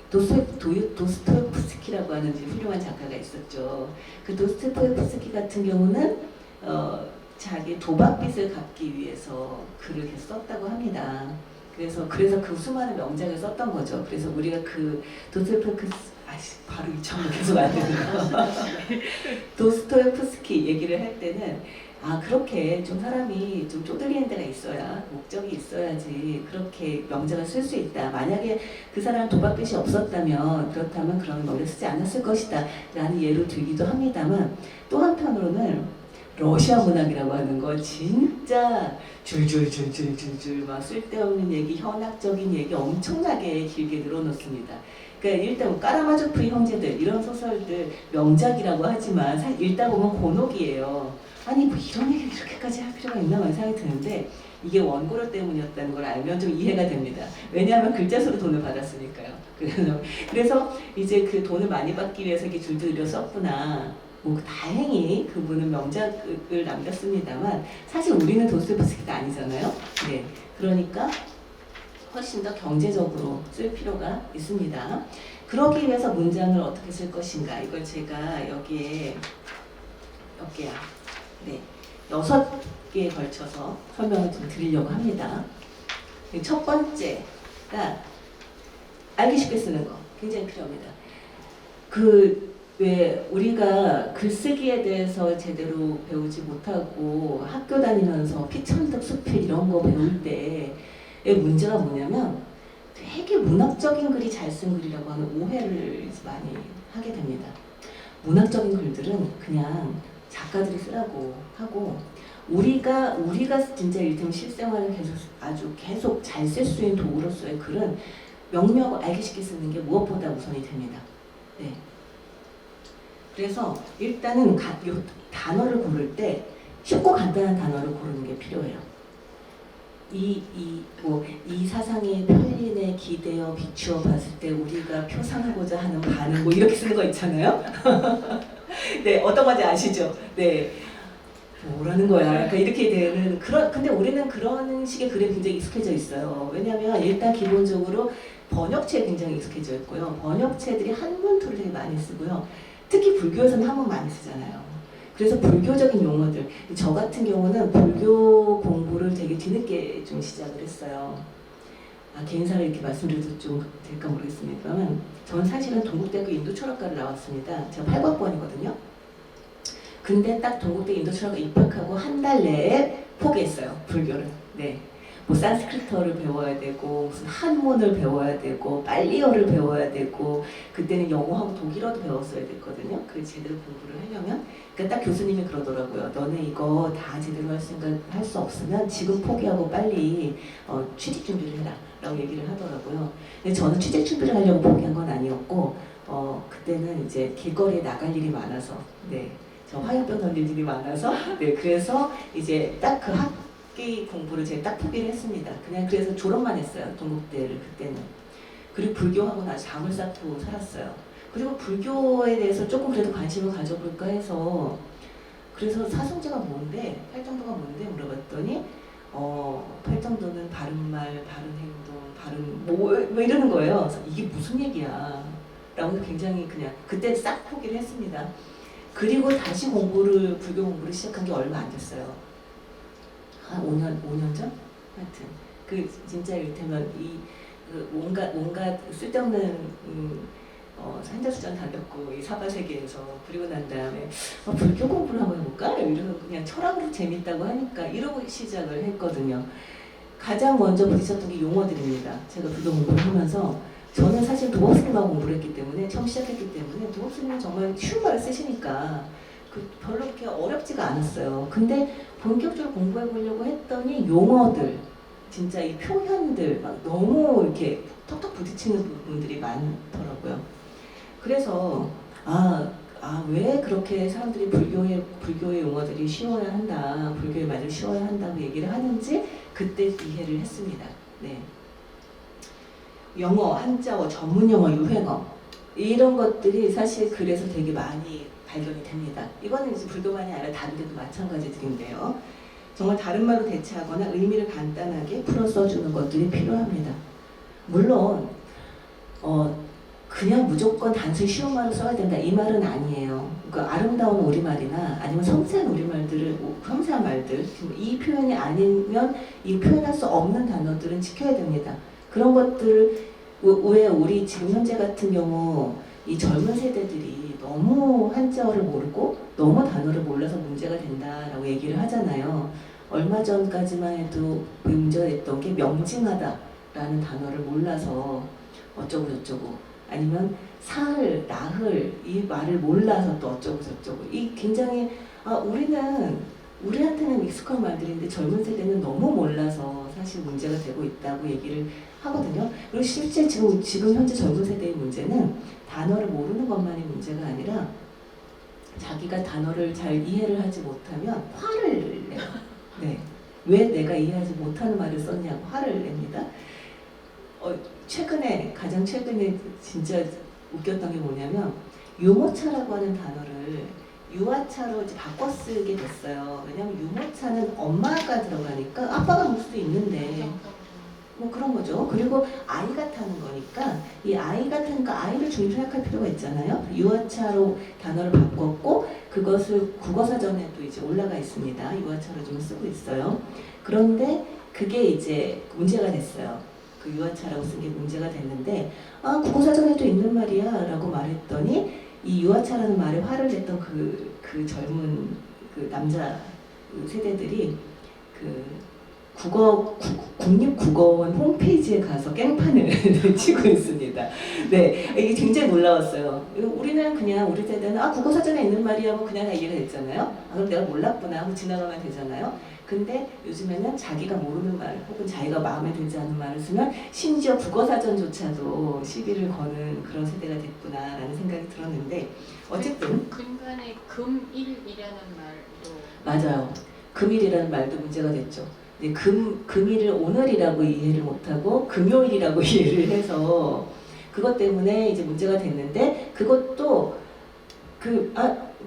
Speaker 1: 도스토옙스키라고 하는 훌륭한 작가가 있었죠. 그 도스토옙스키 같은 경우는 자기 도박빚을 갚기 위해서 글을 계속 썼다고 합니다. 그래서 그 수많은 명작을 썼던 거죠. 그래서 우리가 바로 이처럼 계속 안 되네요. 도스토옙스키 얘기를 할 때는 그렇게 좀 사람이 좀 쪼들리는 데가 있어야 목적이 있어야지 그렇게 명작을 쓸 수 있다. 만약에 그 사람 도박빚이 없었다면 그렇다면 그런 머리를 쓰지 않았을 것이다 라는 예를 들기도 합니다만 또 한편으로는 러시아 문학이라고 하는 거 진짜 줄줄줄줄줄줄 막 쓸데없는 얘기, 현학적인 얘기 엄청나게 길게 늘어놓습니다. 그러니까 일단 까라마조프의 형제들 이런 소설들 명작이라고 하지만 사실 읽다 보면 곤혹이에요. 아니 뭐 이런 얘기를 이렇게까지 할 필요가 있나 하는 생각이 드는데 이게 원고료 때문이었다는 걸 알면 좀 이해가 됩니다. 왜냐하면 글자수로 돈을 받았으니까요. 그래서 이제 그 돈을 많이 받기 위해서 이렇게 줄줄이 썼구나. 뭐 다행히 그분은 명작을 남겼습니다만 사실 우리는 도스토옙스키가 아니잖아요. 네, 그러니까 훨씬 더 경제적으로 쓸 필요가 있습니다. 그러기 위해서 문장을 어떻게 쓸 것인가 이걸 제가 여기야. 네, 6개에 걸쳐서 설명을 좀 드리려고 합니다. 첫 번째가 알기 쉽게 쓰는 거 굉장히 필요합니다. 왜 우리가 글쓰기에 대해서 제대로 배우지 못하고 학교 다니면서 피천득 수필 이런 거 배울 때의 문제가 뭐냐면 되게 문학적인 글이 잘 쓴 글이라고 하는 오해를 많이 하게 됩니다. 문학적인 글들은 그냥 작가들이 쓰라고 하고 우리가 진짜 이를테면 실생활을 계속 잘 쓸 수 있는 도구로서의 글은 명료하고 알기 쉽게 쓰는 게 무엇보다 우선이 됩니다. 네. 그래서 일단은 단어를 고를 때 쉽고 간단한 단어를 고르는 게 필요해요. 이 사상의 편린에 기대어 비추어 봤을 때 우리가 표상하고자 하는 반응 뭐 이렇게 쓰는 거 있잖아요. 네, 어떤 건지 아시죠? 네. 뭐라는 거야? 약간 이렇게 되는 근데 우리는 그런 식의 글에 굉장히 익숙해져 있어요. 왜냐하면 일단 기본적으로 번역체에 굉장히 익숙해져 있고요. 번역체들이 한문투를 되게 많이 쓰고요. 특히 불교에서는 한문 많이 쓰잖아요. 그래서 불교적인 용어들, 저 같은 경우는 불교 공부를 되게 뒤늦게 좀 시작을 했어요. 개인사를 이렇게 말씀드려도 좀 될까 모르겠습니다만 저는 사실은 동국대학교 인도철학과를 나왔습니다. 제가 8번이거든요. 근데 딱 동국대 인도철학과 입학하고 한 달 내에 포기했어요. 불교를. 네. 뭐 산스크리트어를 배워야 되고 무슨 한문을 배워야 되고 빨리어를 배워야 되고 그때는 영어하고 독일어도 배웠어야 됐거든요. 그 제대로 공부를 하려면 그러니까 딱 교수님이 그러더라고요. 너네 이거 다 제대로 할 수 없으면 지금 포기하고 빨리 취직 준비를 해라 라고 얘기를 하더라고요. 근데 저는 취직 준비를 하려고 포기한 건 아니었고 그때는 이제 길거리에 나갈 일이 많아서 네. 저 화염병 던질 일이 많아서 네. 그래서 이제 딱 그 학기 공부를 제가 딱 포기를 했습니다. 그냥 그래서 졸업만 했어요. 동국대를 그때는. 그리고 불교하고 나서 잠을 쌓고 살았어요. 그리고 불교에 대해서 조금 그래도 관심을 가져볼까 해서 그래서 사성제가 뭔데 팔정도가 뭔데 물어봤더니 팔정도는 바른말, 바른행동, 뭐 이러는 거예요. 그래서 이게 무슨 얘기야 라고 굉장히 그냥 그때 싹 포기를 했습니다. 그리고 다시 불교 공부를 시작한 게 얼마 안 됐어요. 한 5년 전? 하여튼 진짜 이를테면 온갖 쓸데없는 산자수전 달렸고 이 사바세계에서 그리고 난 다음에 불교 공부를 한번 해볼까? 이러고 그냥 철학으로 재밌다고 하니까 이러고 시작을 했거든요. 가장 먼저 부딪혔던 게 용어들입니다. 제가 불교 공부를 하면서 저는 사실 도법스님하고 공부를 했기 때문에 처음 시작했기 때문에 도법스님은 정말 쉬운 말을 쓰시니까 별로 그렇게 어렵지가 않았어요. 근데 본격적으로 공부해 보려고 했더니 용어들, 진짜 이 표현들 막 너무 이렇게 턱턱 부딪히는 부분들이 많더라고요. 그래서 왜 그렇게 사람들이 불교의 용어들이 쉬워야 한다, 불교의 말을 쉬워야 한다고 얘기를 하는지 그때 이해를 했습니다. 네. 영어, 한자어, 전문용어, 유행어 이런 것들이 사실 그래서 되게 많이 발견이 됩니다. 이거는 이제 불교만이 아니라 다른 데도 마찬가지들인데요. 정말 다른 말로 대체하거나 의미를 간단하게 풀어 써주는 것들이 필요합니다. 물론 그냥 무조건 단순히 쉬운 말을 써야 된다 이 말은 아니에요. 그러니까 아름다운 우리말이나 아니면 섬세한 말들 이 표현이 아니면 이 표현할 수 없는 단어들은 지켜야 됩니다. 그런 것들을 왜 우리 지금 현재 같은 경우 이 젊은 세대들이 너무 한자어를 모르고 너무 단어를 몰라서 문제가 된다라고 얘기를 하잖아요. 얼마 전까지만 해도 문제가 됐던 게 명징하다라는 단어를 몰라서 어쩌고 저쩌고 아니면 사흘, 나흘 이 말을 몰라서 또 어쩌고 저쩌고 이 굉장히 우리한테는 익숙한 말들인데 젊은 세대는 너무 몰라서 사실 문제가 되고 있다고 얘기를 하거든요. 그리고 실제 지금 현재 젊은 세대의 문제는 단어를 모르는 것만이 문제가 아니라 자기가 단어를 잘 이해를 하지 못하면 화를 내요. 네. 왜 내가 이해하지 못하는 말을 썼냐고 화를 냅니다. 가장 최근에 진짜 웃겼던 게 뭐냐면 유모차라고 하는 단어를 유아차로 이제 바꿔 쓰게 됐어요. 왜냐면 유모차는 엄마가 들어가니까 아빠가 볼 수도 있는데 뭐 그런 거죠. 그리고 아이가 타는 거니까 이 아이가 타니까 아이를 중심 생각할 필요가 있잖아요. 유아차로 단어를 바꿨고 그 그것을 국어사전에도 이제 올라가 있습니다. 유아차로 좀 쓰고 있어요. 그런데 그게 이제 문제가 됐어요. 그 유아차라고 쓴 게 문제가 됐는데 아 국어사전에도 있는 말이야 라고 말했더니 이 유아차라는 말에 화를 냈던 그 젊은 그 남자 세대들이 그 국립국어원 홈페이지에 가서 깽판을 치고 있습니다. 네, 이게 굉장히 놀라웠어요. 우리는 그냥 우리 세대는 아 국어사전에 있는 말이야 뭐 그냥 이해가 됐잖아요. 아 그럼 내가 몰랐구나 하고 지나가면 되잖아요. 근데 요즘에는 자기가 모르는 말 혹은 자기가 마음에 들지 않는 말을 쓰면 심지어 국어사전조차도 시비를 거는 그런 세대가 됐구나라는 생각이 들었는데 어쨌든
Speaker 2: 근간에 금일이라는 말도
Speaker 1: 맞아요. 금일이라는 말도 문제가 됐죠. 네, 금일을 오늘이라고 이해를 못하고 금요일이라고 이해를 해서 그것 때문에 이제 문제가 됐는데 그것도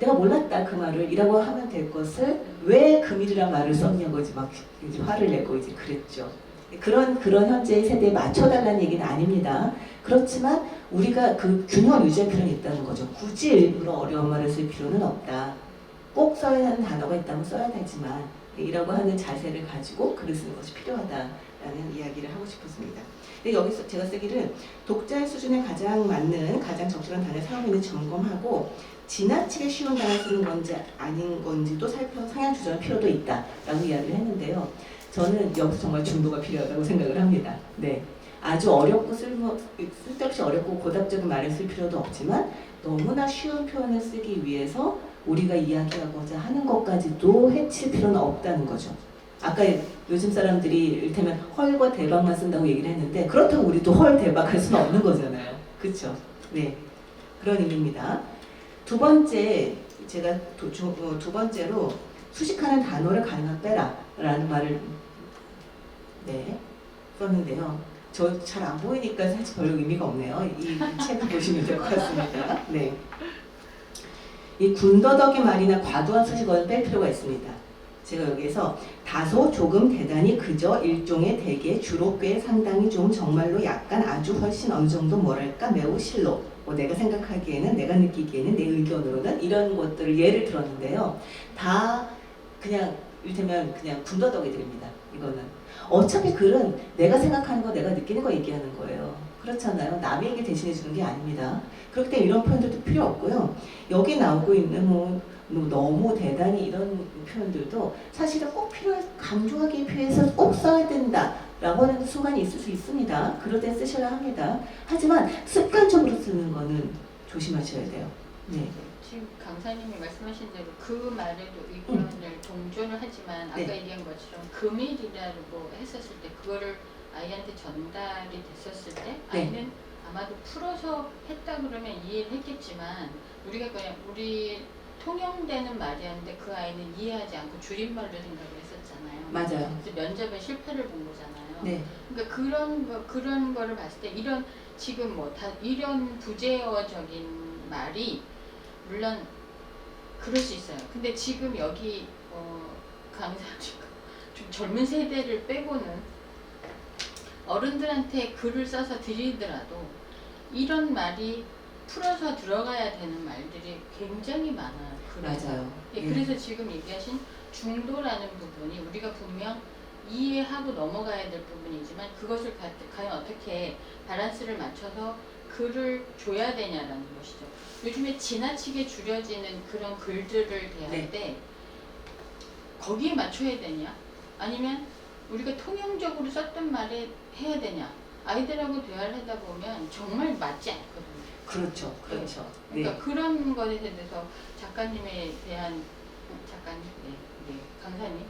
Speaker 1: 내가 몰랐다 그 말을 이라고 하면 될 것을 왜 금일이라는 말을 썼냐고 이제 막 이제 화를 내고 이제 그랬죠. 그런 현재의 세대에 맞춰달라는 얘기는 아닙니다. 그렇지만 우리가 그 균형을 유지할 필요는 있다는 거죠. 굳이 일부러 어려운 말을 쓸 필요는 없다. 꼭 써야 하는 단어가 있다면 써야 되지만 이라고 하는 자세를 가지고 글을 쓰는 것이 필요하다라는 이야기를 하고 싶었습니다. 근데 여기서 제가 쓰기를 독자의 수준에 가장 맞는 가장 적절한 단어를 사용했는지 점검하고 지나치게 쉬운 단어를 쓰는 건지 아닌 건지도 살펴 상향 조정할 필요도 있다라고 이야기를 했는데요. 저는 여기서 정말 중도가 필요하다고 생각을 합니다. 네, 아주 어렵고 쓸데없이 어렵고 고답적인 말을 쓸 필요도 없지만 너무나 쉬운 표현을 쓰기 위해서 우리가 이야기하고자 하는 것까지도 해칠 필요는 없다는 거죠. 아까 요즘 사람들이 이를테면 헐과 대박만 쓴다고 얘기를 했는데 그렇다고 우리도 헐 대박 할 수는 없는 거잖아요. 그렇죠? 네, 그런 의미입니다. 두 번째, 제가 두 번째로 수식하는 단어를 가능한 빼라 라는 말을 썼는데요. 저 잘 안 보이니까 사실 별로 의미가 없네요. 이 책을 보시면 될 것 같습니다. 네. 이 군더더기 말이나 과도한 수식어는 뺄 필요가 있습니다. 제가 여기에서 다소, 조금, 대단히, 그저, 일종의, 대개, 주로, 꽤, 상당히, 좀, 정말로, 약간, 아주, 훨씬, 어느 정도, 뭐랄까, 매우, 실로 뭐 내가 생각하기에는, 내가 느끼기에는, 내 의견으로는 이런 것들을 예를 들었는데요. 다 그냥 이를테면 그냥 군더더기들입니다. 이거는 어차피 글은 내가 생각하는 거, 내가 느끼는 거 얘기하는 거예요. 그렇잖아요. 남의 얘기 대신해 주는 게 아닙니다. 그렇기 때문에 이런 표현들도 필요 없고요. 여기 나오고 있는 너무 대단히 이런 표현들도 사실은 꼭 강조하기 위해서 꼭 써야 된다라고 하는 순간이 있을 수 있습니다. 그럴 때 쓰셔야 합니다. 하지만 습관적으로 쓰는 거는 조심하셔야 돼요. 네.
Speaker 2: 지금 강사님이 말씀하신 대로 그 말에도 의견을 동조를 하지만 아까 얘기한 것처럼 금일이라고 했었을 때 그거를 아이한테 전달이 됐었을 때 아이는 아마도 풀어서 했다 그러면 이해를 했겠지만 우리가 그냥 우리 통용되는 말이었는데 그 아이는 이해하지 않고 줄임말로 생각을 했었잖아요.
Speaker 1: 맞아요.
Speaker 2: 그래서 면접에 실패를 본 거잖아요.
Speaker 1: 네.
Speaker 2: 그러니까 그런 거를 봤을 때 이런 지금 이런 부재어적인 말이 물론 그럴 수 있어요. 근데 지금 여기 강사님 좀 젊은 세대를 빼고는 어른들한테 글을 써서 드리더라도 이런 말이 풀어서 들어가야 되는 말들이 굉장히 많아요.
Speaker 1: 맞아요.
Speaker 2: 예, 그래서 지금 얘기하신 중도라는 부분이 우리가 분명 이해하고 넘어가야 될 부분이지만 그것을 과연 어떻게 밸런스를 맞춰서 글을 줘야 되냐라는 것이죠. 요즘에 지나치게 줄여지는 그런 글들을 대할 때 거기에 맞춰야 되냐? 아니면 우리가 통용적으로 썼던 말에 해야 되냐? 아이들하고 대화를 하다 보면 정말 맞지 않거든요.
Speaker 1: 그렇죠. 그렇죠.
Speaker 2: 그러니까 그런 것에 대해서 작가님에 대한 강사님,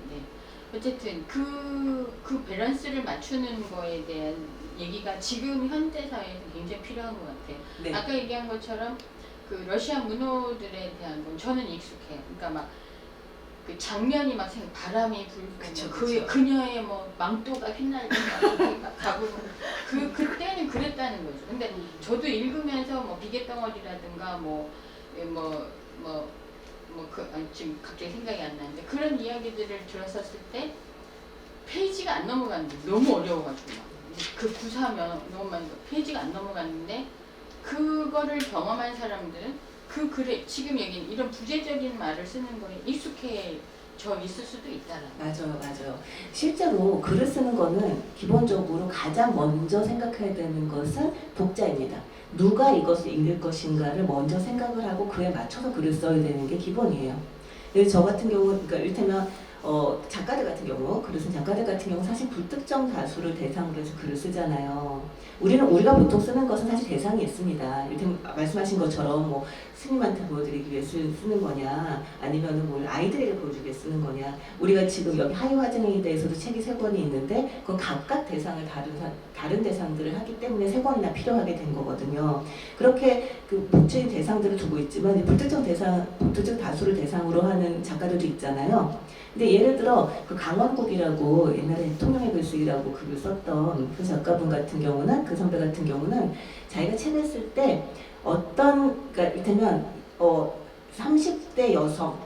Speaker 2: 어쨌든 그 밸런스를 맞추는 거에 대한 얘기가 지금 현대 사회에서 굉장히 필요한 것 같아요. 아까 얘기한 것처럼 그 러시아 문호들에 대한 건 저는 익숙해요. 그러니까 막 그 장면이 막 바람이 불고 그녀의 뭐 망토가 휘날리고 막 가고 그때는 그랬다는 거죠. 근데 저도 읽으면서 뭐 비계덩어리라든가 지금 갑자기 생각이 안 나는데 그런 이야기들을 들었었을 때 페이지가 안 넘어가는데 너무 어려워가지고 그 구사하면 너무 많이 페이지가 안 넘어갔는데 그거를 경험한 사람들은 그 글에 지금 얘기는 이런 부재적인 말을 쓰는 거에 익숙해져 있을 수도 있다라는.
Speaker 1: 맞아요. 실제로 글을 쓰는 거는 기본적으로 가장 먼저 생각해야 되는 것은 독자입니다. 누가 이것을 읽을 것인가를 먼저 생각을 하고 그에 맞춰서 글을 써야 되는 게 기본이에요. 그래서 저 같은 경우, 그러니까 이를테면 작가들 같은 경우, 글을 쓴 작가들 같은 경우 사실 불특정 다수를 대상으로 해서 글을 쓰잖아요. 우리가 보통 쓰는 것은 사실 대상이 있습니다. 이를테면 말씀하신 것처럼 뭐 스님한테 보여드리기 위해 쓰는 거냐, 아니면은 뭘 아이들에게 보여주기 위해 쓰는 거냐. 우리가 지금 여기 하유화증에 대해서도 책이 3권이 있는데 그건 각각 대상을 다른 대상들을 하기 때문에 3권이나 필요하게 된 거거든요. 그렇게 그 복제인 대상들을 두고 있지만 불특정 다수를 대상으로 하는 작가들도 있잖아요. 근데 예를 들어 그 강원국이라고 옛날에 대통령의 글쓰기라고 글을 썼던 그 작가분 같은 경우는, 그 선배 같은 경우는 자기가 책을 쓸 때 그러니까 이를테면 30대 여성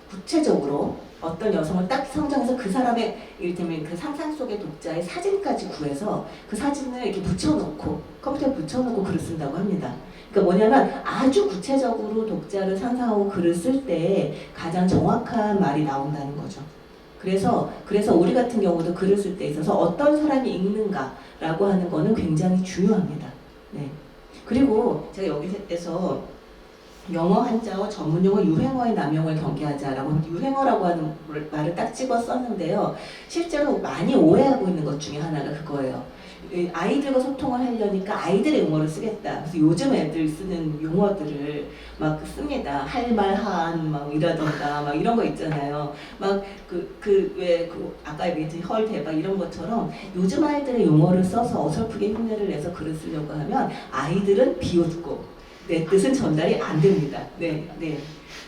Speaker 1: 구체적으로 어떤 여성을 딱 선정해서 그 사람의 이를테면 그 상상 속의 독자의 사진까지 구해서 그 사진을 이렇게 붙여놓고 컴퓨터에 붙여놓고 글을 쓴다고 합니다. 그러니까 뭐냐면 아주 구체적으로 독자를 상상하고 글을 쓸 때 가장 정확한 말이 나온다는 거죠. 그래서 우리 같은 경우도 글을 쓸 때 있어서 어떤 사람이 읽는가라고 하는 거는 굉장히 중요합니다. 네. 그리고 제가 여기서 영어 한자어, 전문용어, 유행어의 남용을 경계하자라고 유행어라고 하는 말을 딱 집어 썼는데요. 실제로 많이 오해하고 있는 것 중에 하나가 그거예요. 아이들과 소통을 하려니까 아이들의 용어를 쓰겠다. 그래서 요즘 애들 쓰는 용어들을 막 씁니다. 할 말 한 막 이라던가 막 이런 거 있잖아요. 막 아까 얘기했던 헐 대박 이런 것처럼 요즘 아이들의 용어를 써서 어설프게 흉내를 내서 글을 쓰려고 하면 아이들은 비웃고 내 뜻은 전달이 안 됩니다. 네.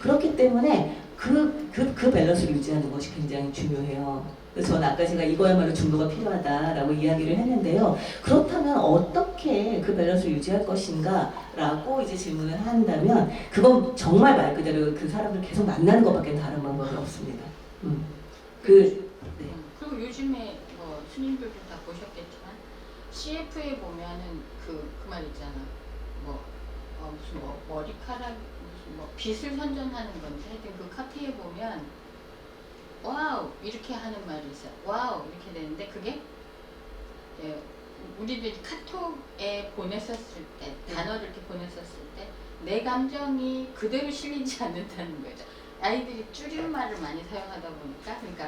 Speaker 1: 그렇기 때문에 그 밸런스를 유지하는 것이 굉장히 중요해요. 그래서 저는 아까 제가 이거야말로 중도가 필요하다라고 이야기를 했는데요. 그렇다면 어떻게 그 밸런스를 유지할 것인가 라고 이제 질문을 한다면 그건 정말 말 그대로 그 사람을 계속 만나는 것밖에 다른 방법이 없습니다. 네.
Speaker 2: 그리고 요즘에 스님들도 다 보셨겠지만 CF에 보면은 그 말 있잖아. 무슨 머리카락 무슨 빛을 선전하는 건지 하여튼 그 카페에 보면 와우 이렇게 하는 말이 있어요. 와우 이렇게 되는데 그게 우리들이 카톡에 보냈었을 때 단어를 이렇게 보냈었을 때 내 감정이 그대로 실리지 않는다는 거죠. 아이들이 줄임말을 많이 사용하다 보니까 그러니까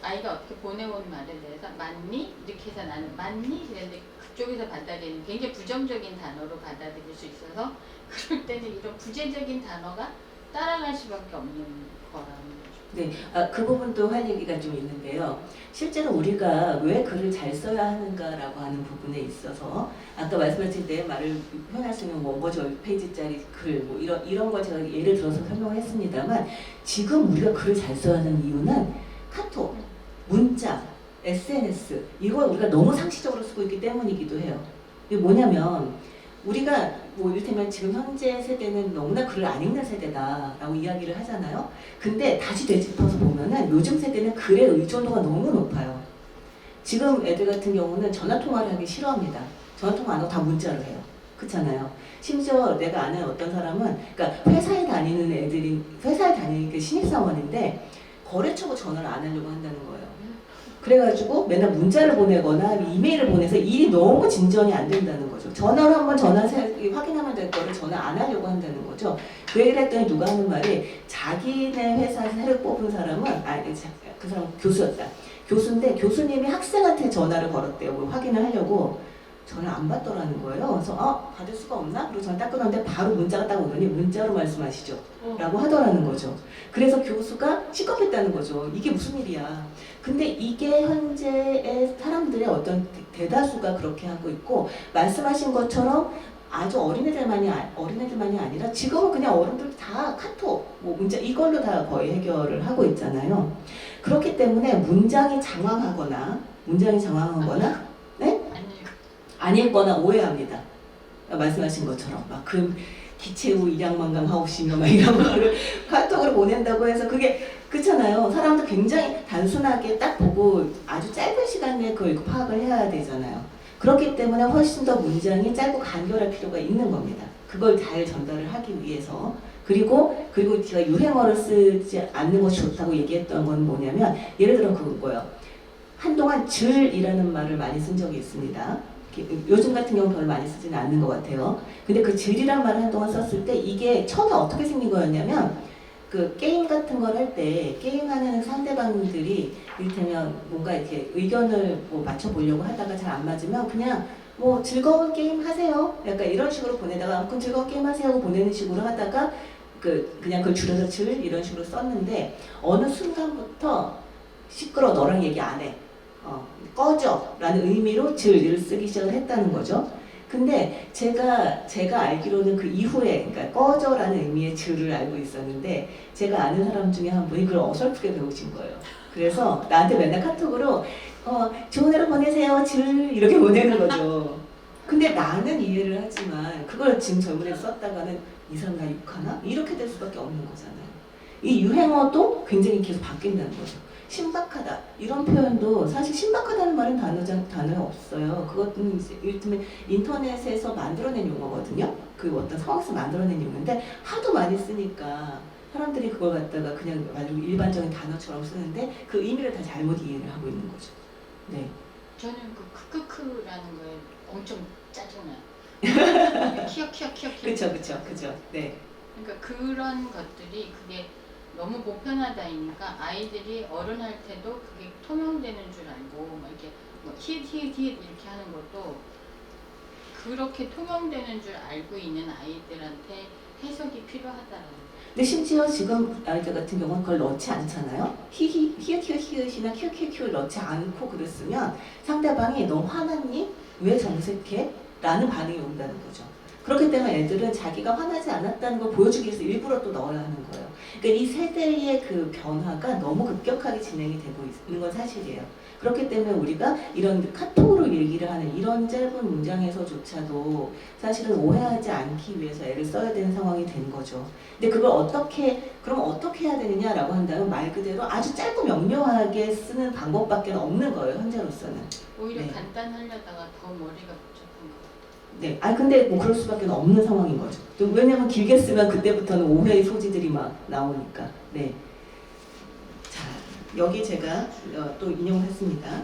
Speaker 2: 아이가 어떻게 보내온 말에 대해서 맞니? 이렇게 해서 나는 맞니? 그런데 그쪽에서 받아들이는 굉장히 부정적인 단어로 받아들일 수 있어서 그럴 때는 이런 부재적인 단어가 따라갈 수밖에 없는 거라는 거죠.
Speaker 1: 네, 그 부분도 할 얘기가 좀 있는데요. 실제로 우리가 왜 글을 잘 써야 하는가라고 하는 부분에 있어서 아까 말씀하신 때 말을 표현할 수 있는 원고지 10페이지짜리 글 이런 걸 제가 예를 들어서 설명을 했습니다만 지금 우리가 글을 잘 써야 하는 이유는 카톡, 문자, SNS 이걸 우리가 너무 상시적으로 쓰고 있기 때문이기도 해요. 이게 뭐냐면 우리가 이를테면 지금 현재 세대는 너무나 글을 안 읽는 세대다라고 이야기를 하잖아요. 근데 다시 되짚어서 보면은 요즘 세대는 글의 의존도가 너무 높아요. 지금 애들 같은 경우는 전화통화를 하기 싫어합니다. 전화통화 안 하고 다 문자로 해요. 그렇잖아요. 심지어 내가 아는 어떤 사람은 그러니까 회사에 다니는 게 신입사원인데 거래처고 전화를 안 하려고 한다는 거예요. 그래가지고 맨날 문자를 보내거나 이메일을 보내서 일이 너무 진전이 안 된다는 거죠. 전화로 한번 확인하면 될 거를 전화 안 하려고 한다는 거죠. 그 얘기를 했더니 누가 하는 말이 자기네 회사에서 새로 뽑은 사람은 그 사람 교수였다. 교수인데 교수님이 학생한테 전화를 걸었대요. 뭐 확인을 하려고. 전화 안 받더라는 거예요. 그래서 받을 수가 없나? 그리고 전화 딱 끊었는데 바로 문자가 딱 오더니 문자로 말씀하시죠. 라고 하더라는 거죠. 그래서 교수가 시겁했다는 거죠. 이게 무슨 일이야. 근데 이게 현재의 사람들의 어떤 대다수가 그렇게 하고 있고 말씀하신 것처럼 아주 어린애들만이 아니라 지금은 그냥 어른들 다 카톡, 문자 이걸로 다 거의 해결을 하고 있잖아요. 그렇기 때문에 문장이 장황하거나 네? 안 읽거나 오해합니다. 말씀하신 것처럼 막 기체후 일양만강 하옵시며 막 이런 거를 카톡으로 보낸다고 해서 그게 그렇잖아요. 사람도 굉장히 단순하게 딱 보고 아주 짧은 시간 내에 그걸 파악을 해야 되잖아요. 그렇기 때문에 훨씬 더 문장이 짧고 간결할 필요가 있는 겁니다. 그걸 잘 전달을 하기 위해서. 그리고 제가 유행어를 쓰지 않는 것이 좋다고 얘기했던 건 뭐냐면, 예를 들어 그거예요. 한동안 즐이라는 말을 많이 쓴 적이 있습니다. 요즘 같은 경우는 별로 많이 쓰지는 않는 것 같아요. 근데 그 즐이란 말을 한동안 썼을 때 이게 처음에 어떻게 생긴 거였냐면, 그 게임 같은 걸 할 때 게임하는 상대방들이 이를테면 뭔가 이렇게 의견을 뭐 맞춰보려고 하다가 잘 안 맞으면 그냥 뭐 즐거운 게임 하세요. 약간 이런 식으로 보내다가 그럼 즐거운 게임 하세요 하고 보내는 식으로 하다가 그냥 그걸 줄여서 즐 이런 식으로 썼는데 어느 순간부터 시끄러 너랑 얘기 안 해. 꺼져 라는 의미로 즐을 쓰기 시작을 했다는 거죠. 근데 제가 알기로는 그 이후에 그러니까 꺼져라는 의미의 즐을 알고 있었는데 제가 아는 사람 중에 한 분이 그걸 어설프게 배우신 거예요. 그래서 나한테 맨날 카톡으로 좋은 하루 보내세요 즐 이렇게 보내는 거죠. 근데 나는 이해를 하지만 그걸 지금 젊은이 썼다가는 이 사람 나 욕하나? 이렇게 될 수밖에 없는 거잖아요. 이 유행어도 굉장히 계속 바뀐다는 거죠. 신박하다 이런 표현도 사실 신박하다는 말은 단어가 없어요. 그것은 이제 이를테면 인터넷에서 만들어낸 용어거든요. 그 어떤 상황에서 만들어낸 용어인데 하도 많이 쓰니까 사람들이 그걸 갖다가 그냥 아주 일반적인 단어처럼 쓰는데 그 의미를 다 잘못 이해를 하고 있는 거죠. 네.
Speaker 2: 저는 그 크크크라는 거에 엄청 짜증나요. 키역키역키역.
Speaker 1: 그쵸. 네.
Speaker 2: 그러니까 그런 것들이 그게 너무 보편화다니까 아이들이 어른할 때도 그게 통용되는 줄 알고 막 이렇게 뭐 히읗 이렇게 하는 것도 그렇게 통용되는 줄 알고 있는 아이들한테 해석이 필요하다라는.
Speaker 1: 근데 심지어 지금 아이들 같은 경우는 그걸 넣지 않잖아요. 히읗이나 키읔키읔을 넣지 않고 그랬으면 상대방이 너 화났니? 왜 정색해? 라는 반응이 온다는 거죠. 그렇기 때문에 애들은 자기가 화나지 않았다는 걸 보여주기 위해서 일부러 또 넣어야 하는 거예요. 그러니까 이 세대의 그 변화가 너무 급격하게 진행이 되고 있는 건 사실이에요. 그렇기 때문에 우리가 이런 카톡으로 얘기를 하는 이런 짧은 문장에서조차도 사실은 오해하지 않기 위해서 애를 써야 되는 상황이 된 거죠. 근데 그걸 그럼 어떻게 해야 되느냐라고 한다면 말 그대로 아주 짧고 명료하게 쓰는 방법밖에 없는 거예요, 현재로서는.
Speaker 2: 오히려
Speaker 1: 네.
Speaker 2: 간단하려다가 더 머리가 복잡한 것 같아요.
Speaker 1: 네, 근데 뭐 그럴 수밖에 없는 상황인 거죠. 왜냐면 길게 쓰면 그때부터는 오해의 소지들이 막 나오니까. 네. 자, 여기 제가 또 인용을 했습니다.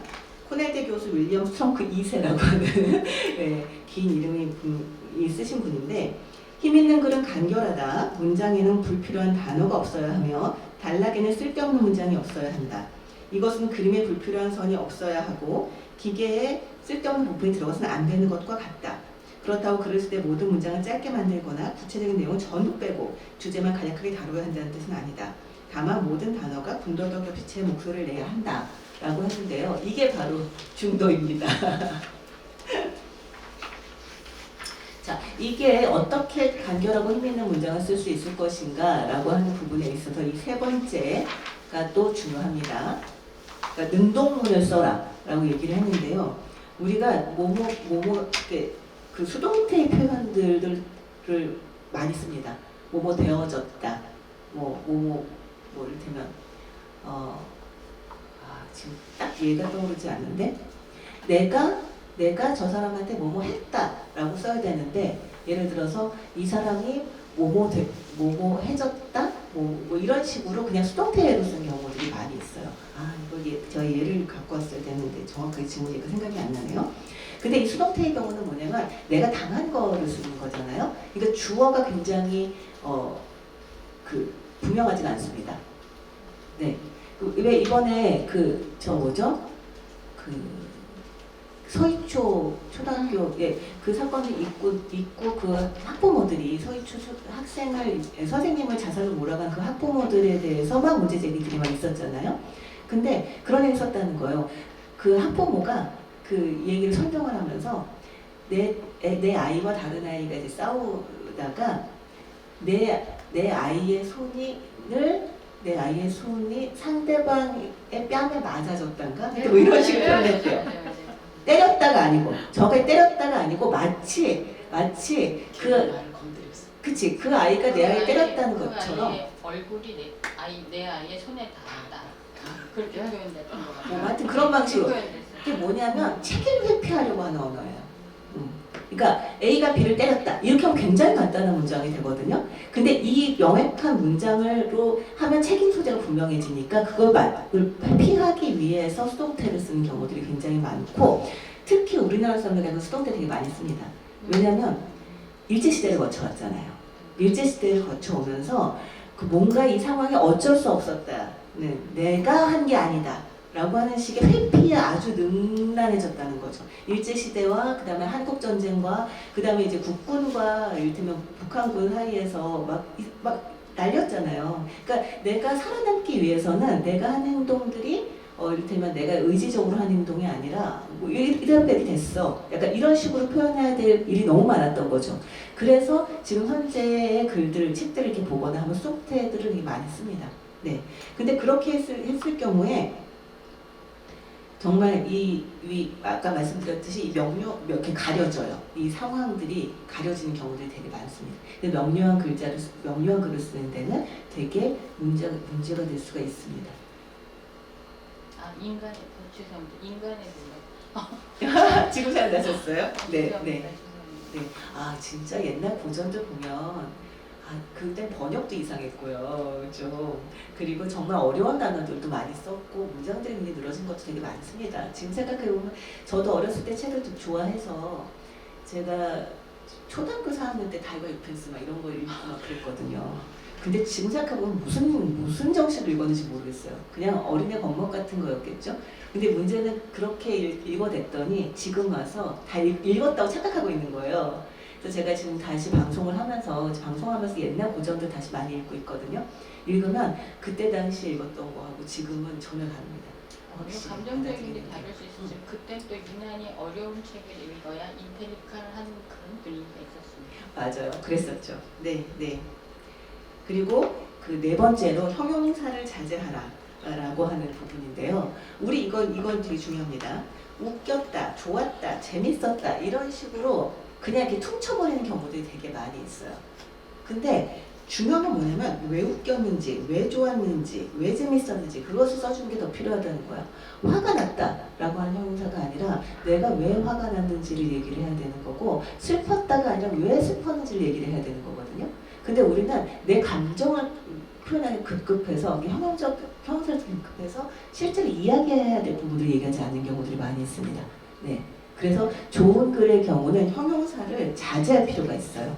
Speaker 1: 코넬대 교수 윌리엄 스트렁크 2세라고 하는 네, 긴 이름이 쓰신 분인데 힘 있는 글은 간결하다. 문장에는 불필요한 단어가 없어야 하며 단락에는 쓸데없는 문장이 없어야 한다. 이것은 그림에 불필요한 선이 없어야 하고 기계에 쓸데없는 부분이 들어가서는 안 되는 것과 같다. 그렇다고 글을 쓸 때 모든 문장을 짧게 만들거나 구체적인 내용을 전부 빼고 주제만 간략하게 다루어야 한다는 뜻은 아니다. 다만 모든 단어가 군더더기 없이 제 목소리를 내야 한다. 라고 했는데요. 이게 바로 중도입니다. 자, 이게 어떻게 간결하고 힘있는 문장을 쓸 수 있을 것인가 라고 하는 부분에 있어서 이 세 번째가 또 중요합니다. 그러니까 능동문을 써라 라고 얘기를 했는데요. 우리가 그 수동태의 표현들을 많이 씁니다. 뭐뭐 되어졌다. 이를테면 지금 딱 얘가 떠오르지 않는데 내가 저 사람한테 뭐뭐 했다라고 써야 되는데 예를 들어서 이 사람이 뭐뭐 해줬다 뭐 이런 식으로 그냥 수동태로 쓴 경우들이 많이 있어요. 이거 저 예를 갖고 왔어야 되는데 정확하게 지금 얘가 생각이 안 나네요. 근데 이 수동태의 경우는 뭐냐면 내가 당한 거를 쓰는 거잖아요. 그러니까 주어가 굉장히 분명하지가 않습니다. 네. 왜 이번에 서희초 초등학교에 그 사건이 있고 그 학부모들이 서희초 학생을 선생님을 자살로 몰아간 그 학부모들에 대해서 막 문제 제기들이 막 있었잖아요. 근데 그런 일이 있었다는 거예요. 그 학부모가 그 얘기를 설명을 하면서 내 아이와 다른 아이가 이제 싸우다가 내 아이의 손이 상대방의 뺨에 맞아졌단가? 뭐 이런 식으로 표현했대요. 때렸다가 아니고 저게 때렸다가 아니고 마치 그 아이가 내 아이 때렸다는 것처럼
Speaker 2: 아이의 얼굴이 내 아이의 손에 닿았다. 그렇게 표현됐던 것 같아요.
Speaker 1: 하여튼 그런 방식으로. 그게 뭐냐면 책임을 회피하려고 하는 언어예요. 그러니까 A가 B를 때렸다. 이렇게 하면 굉장히 간단한 문장이 되거든요. 근데 이 명확한 문장으로 하면 책임 소재가 분명해지니까 그걸 피하기 위해서 수동태를 쓰는 경우들이 굉장히 많고 특히 우리나라 사람들은 수동태 되게 많이 씁니다. 왜냐하면 일제시대를 거쳐왔잖아요. 일제시대를 거쳐오면서 그 뭔가 이 상황이 어쩔 수 없었다는 내가 한 게 아니다 라고 하는 식의 회피에 아주 능란해졌다는 거죠. 일제시대와 그 다음에 한국전쟁과 그 다음에 이제 국군과 이를테면 북한군 사이에서 막 날렸잖아요. 그러니까 내가 살아남기 위해서는 내가 하는 행동들이 이를테면 내가 의지적으로 한 행동이 아니라 뭐 이런 벨이 됐어. 약간 이런 식으로 표현해야 될 일이 너무 많았던 거죠. 그래서 지금 현재의 글들, 책들을 이렇게 보거나 하면 수동태들을 많이 씁니다. 네. 근데 그렇게 했을 경우에 정말 아까 말씀드렸듯이 이 이렇게 가려져요. 이 상황들이 가려지는 경우들이 되게 많습니다. 근데 명료한 글을 쓰는 데는 되게 문제가 될 수가 있습니다.
Speaker 2: 죄송합니다. 인간의 문화.
Speaker 1: 지금 생각나셨어요? 네.
Speaker 2: 죄송합니다.
Speaker 1: 아 진짜 옛날 고전들 보면 그때 번역도 이상했고요. 좀 그리고 정말 어려운 단어들도 많이 썼고 문장들이 늘어진 것도 되게 많습니다. 지금 생각해보면 저도 어렸을 때 책을 좀 좋아해서 제가 초등학교 4학년 때 달과 유펜스 막 이런 거 읽고 막 그랬거든요. 근데 지금 생각해보면 무슨 정신으로 읽었는지 모르겠어요. 그냥 어린애 법목 같은 거였겠죠. 근데 문제는 그렇게 읽어댔더니 지금 와서 다 읽었다고 착각하고 있는 거예요. 그래서 제가 지금 다시 방송하면서 옛날 고전들 다시 많이 읽고 있거든요. 읽으면 그때 당시에 읽었던 거하고 지금은 전혀 다릅니다.
Speaker 2: 감정적인 게 다를 수 있었지만 그때 또 유난히 어려운 책을 읽어야 인텔리크한 그런 분위기가 있었습니다.
Speaker 1: 맞아요. 그랬었죠. 네. 그리고 그 네 번째로 형용사를 자제하라 라고 하는 부분인데요. 우리 이건 되게 중요합니다. 웃겼다, 좋았다, 재밌었다 이런 식으로 그냥 이렇게 퉁쳐버리는 경우들이 되게 많이 있어요. 근데 중요한 건 뭐냐면 왜 웃겼는지, 왜 좋았는지, 왜 재밌었는지 그것을 써주는 게 더 필요하다는 거야. 화가 났다 라고 하는 형용사가 아니라 내가 왜 화가 났는지를 얘기를 해야 되는 거고 슬펐다가 아니라 왜 슬펐는지를 얘기를 해야 되는 거거든요. 근데 우리는 내 감정을 표현하기 급급해서 형용사를 급급해서 실제로 이야기해야 될 부분을 얘기하지 않는 경우들이 많이 있습니다. 네. 그래서 좋은 글의 경우는 형용사를 자제할 필요가 있어요.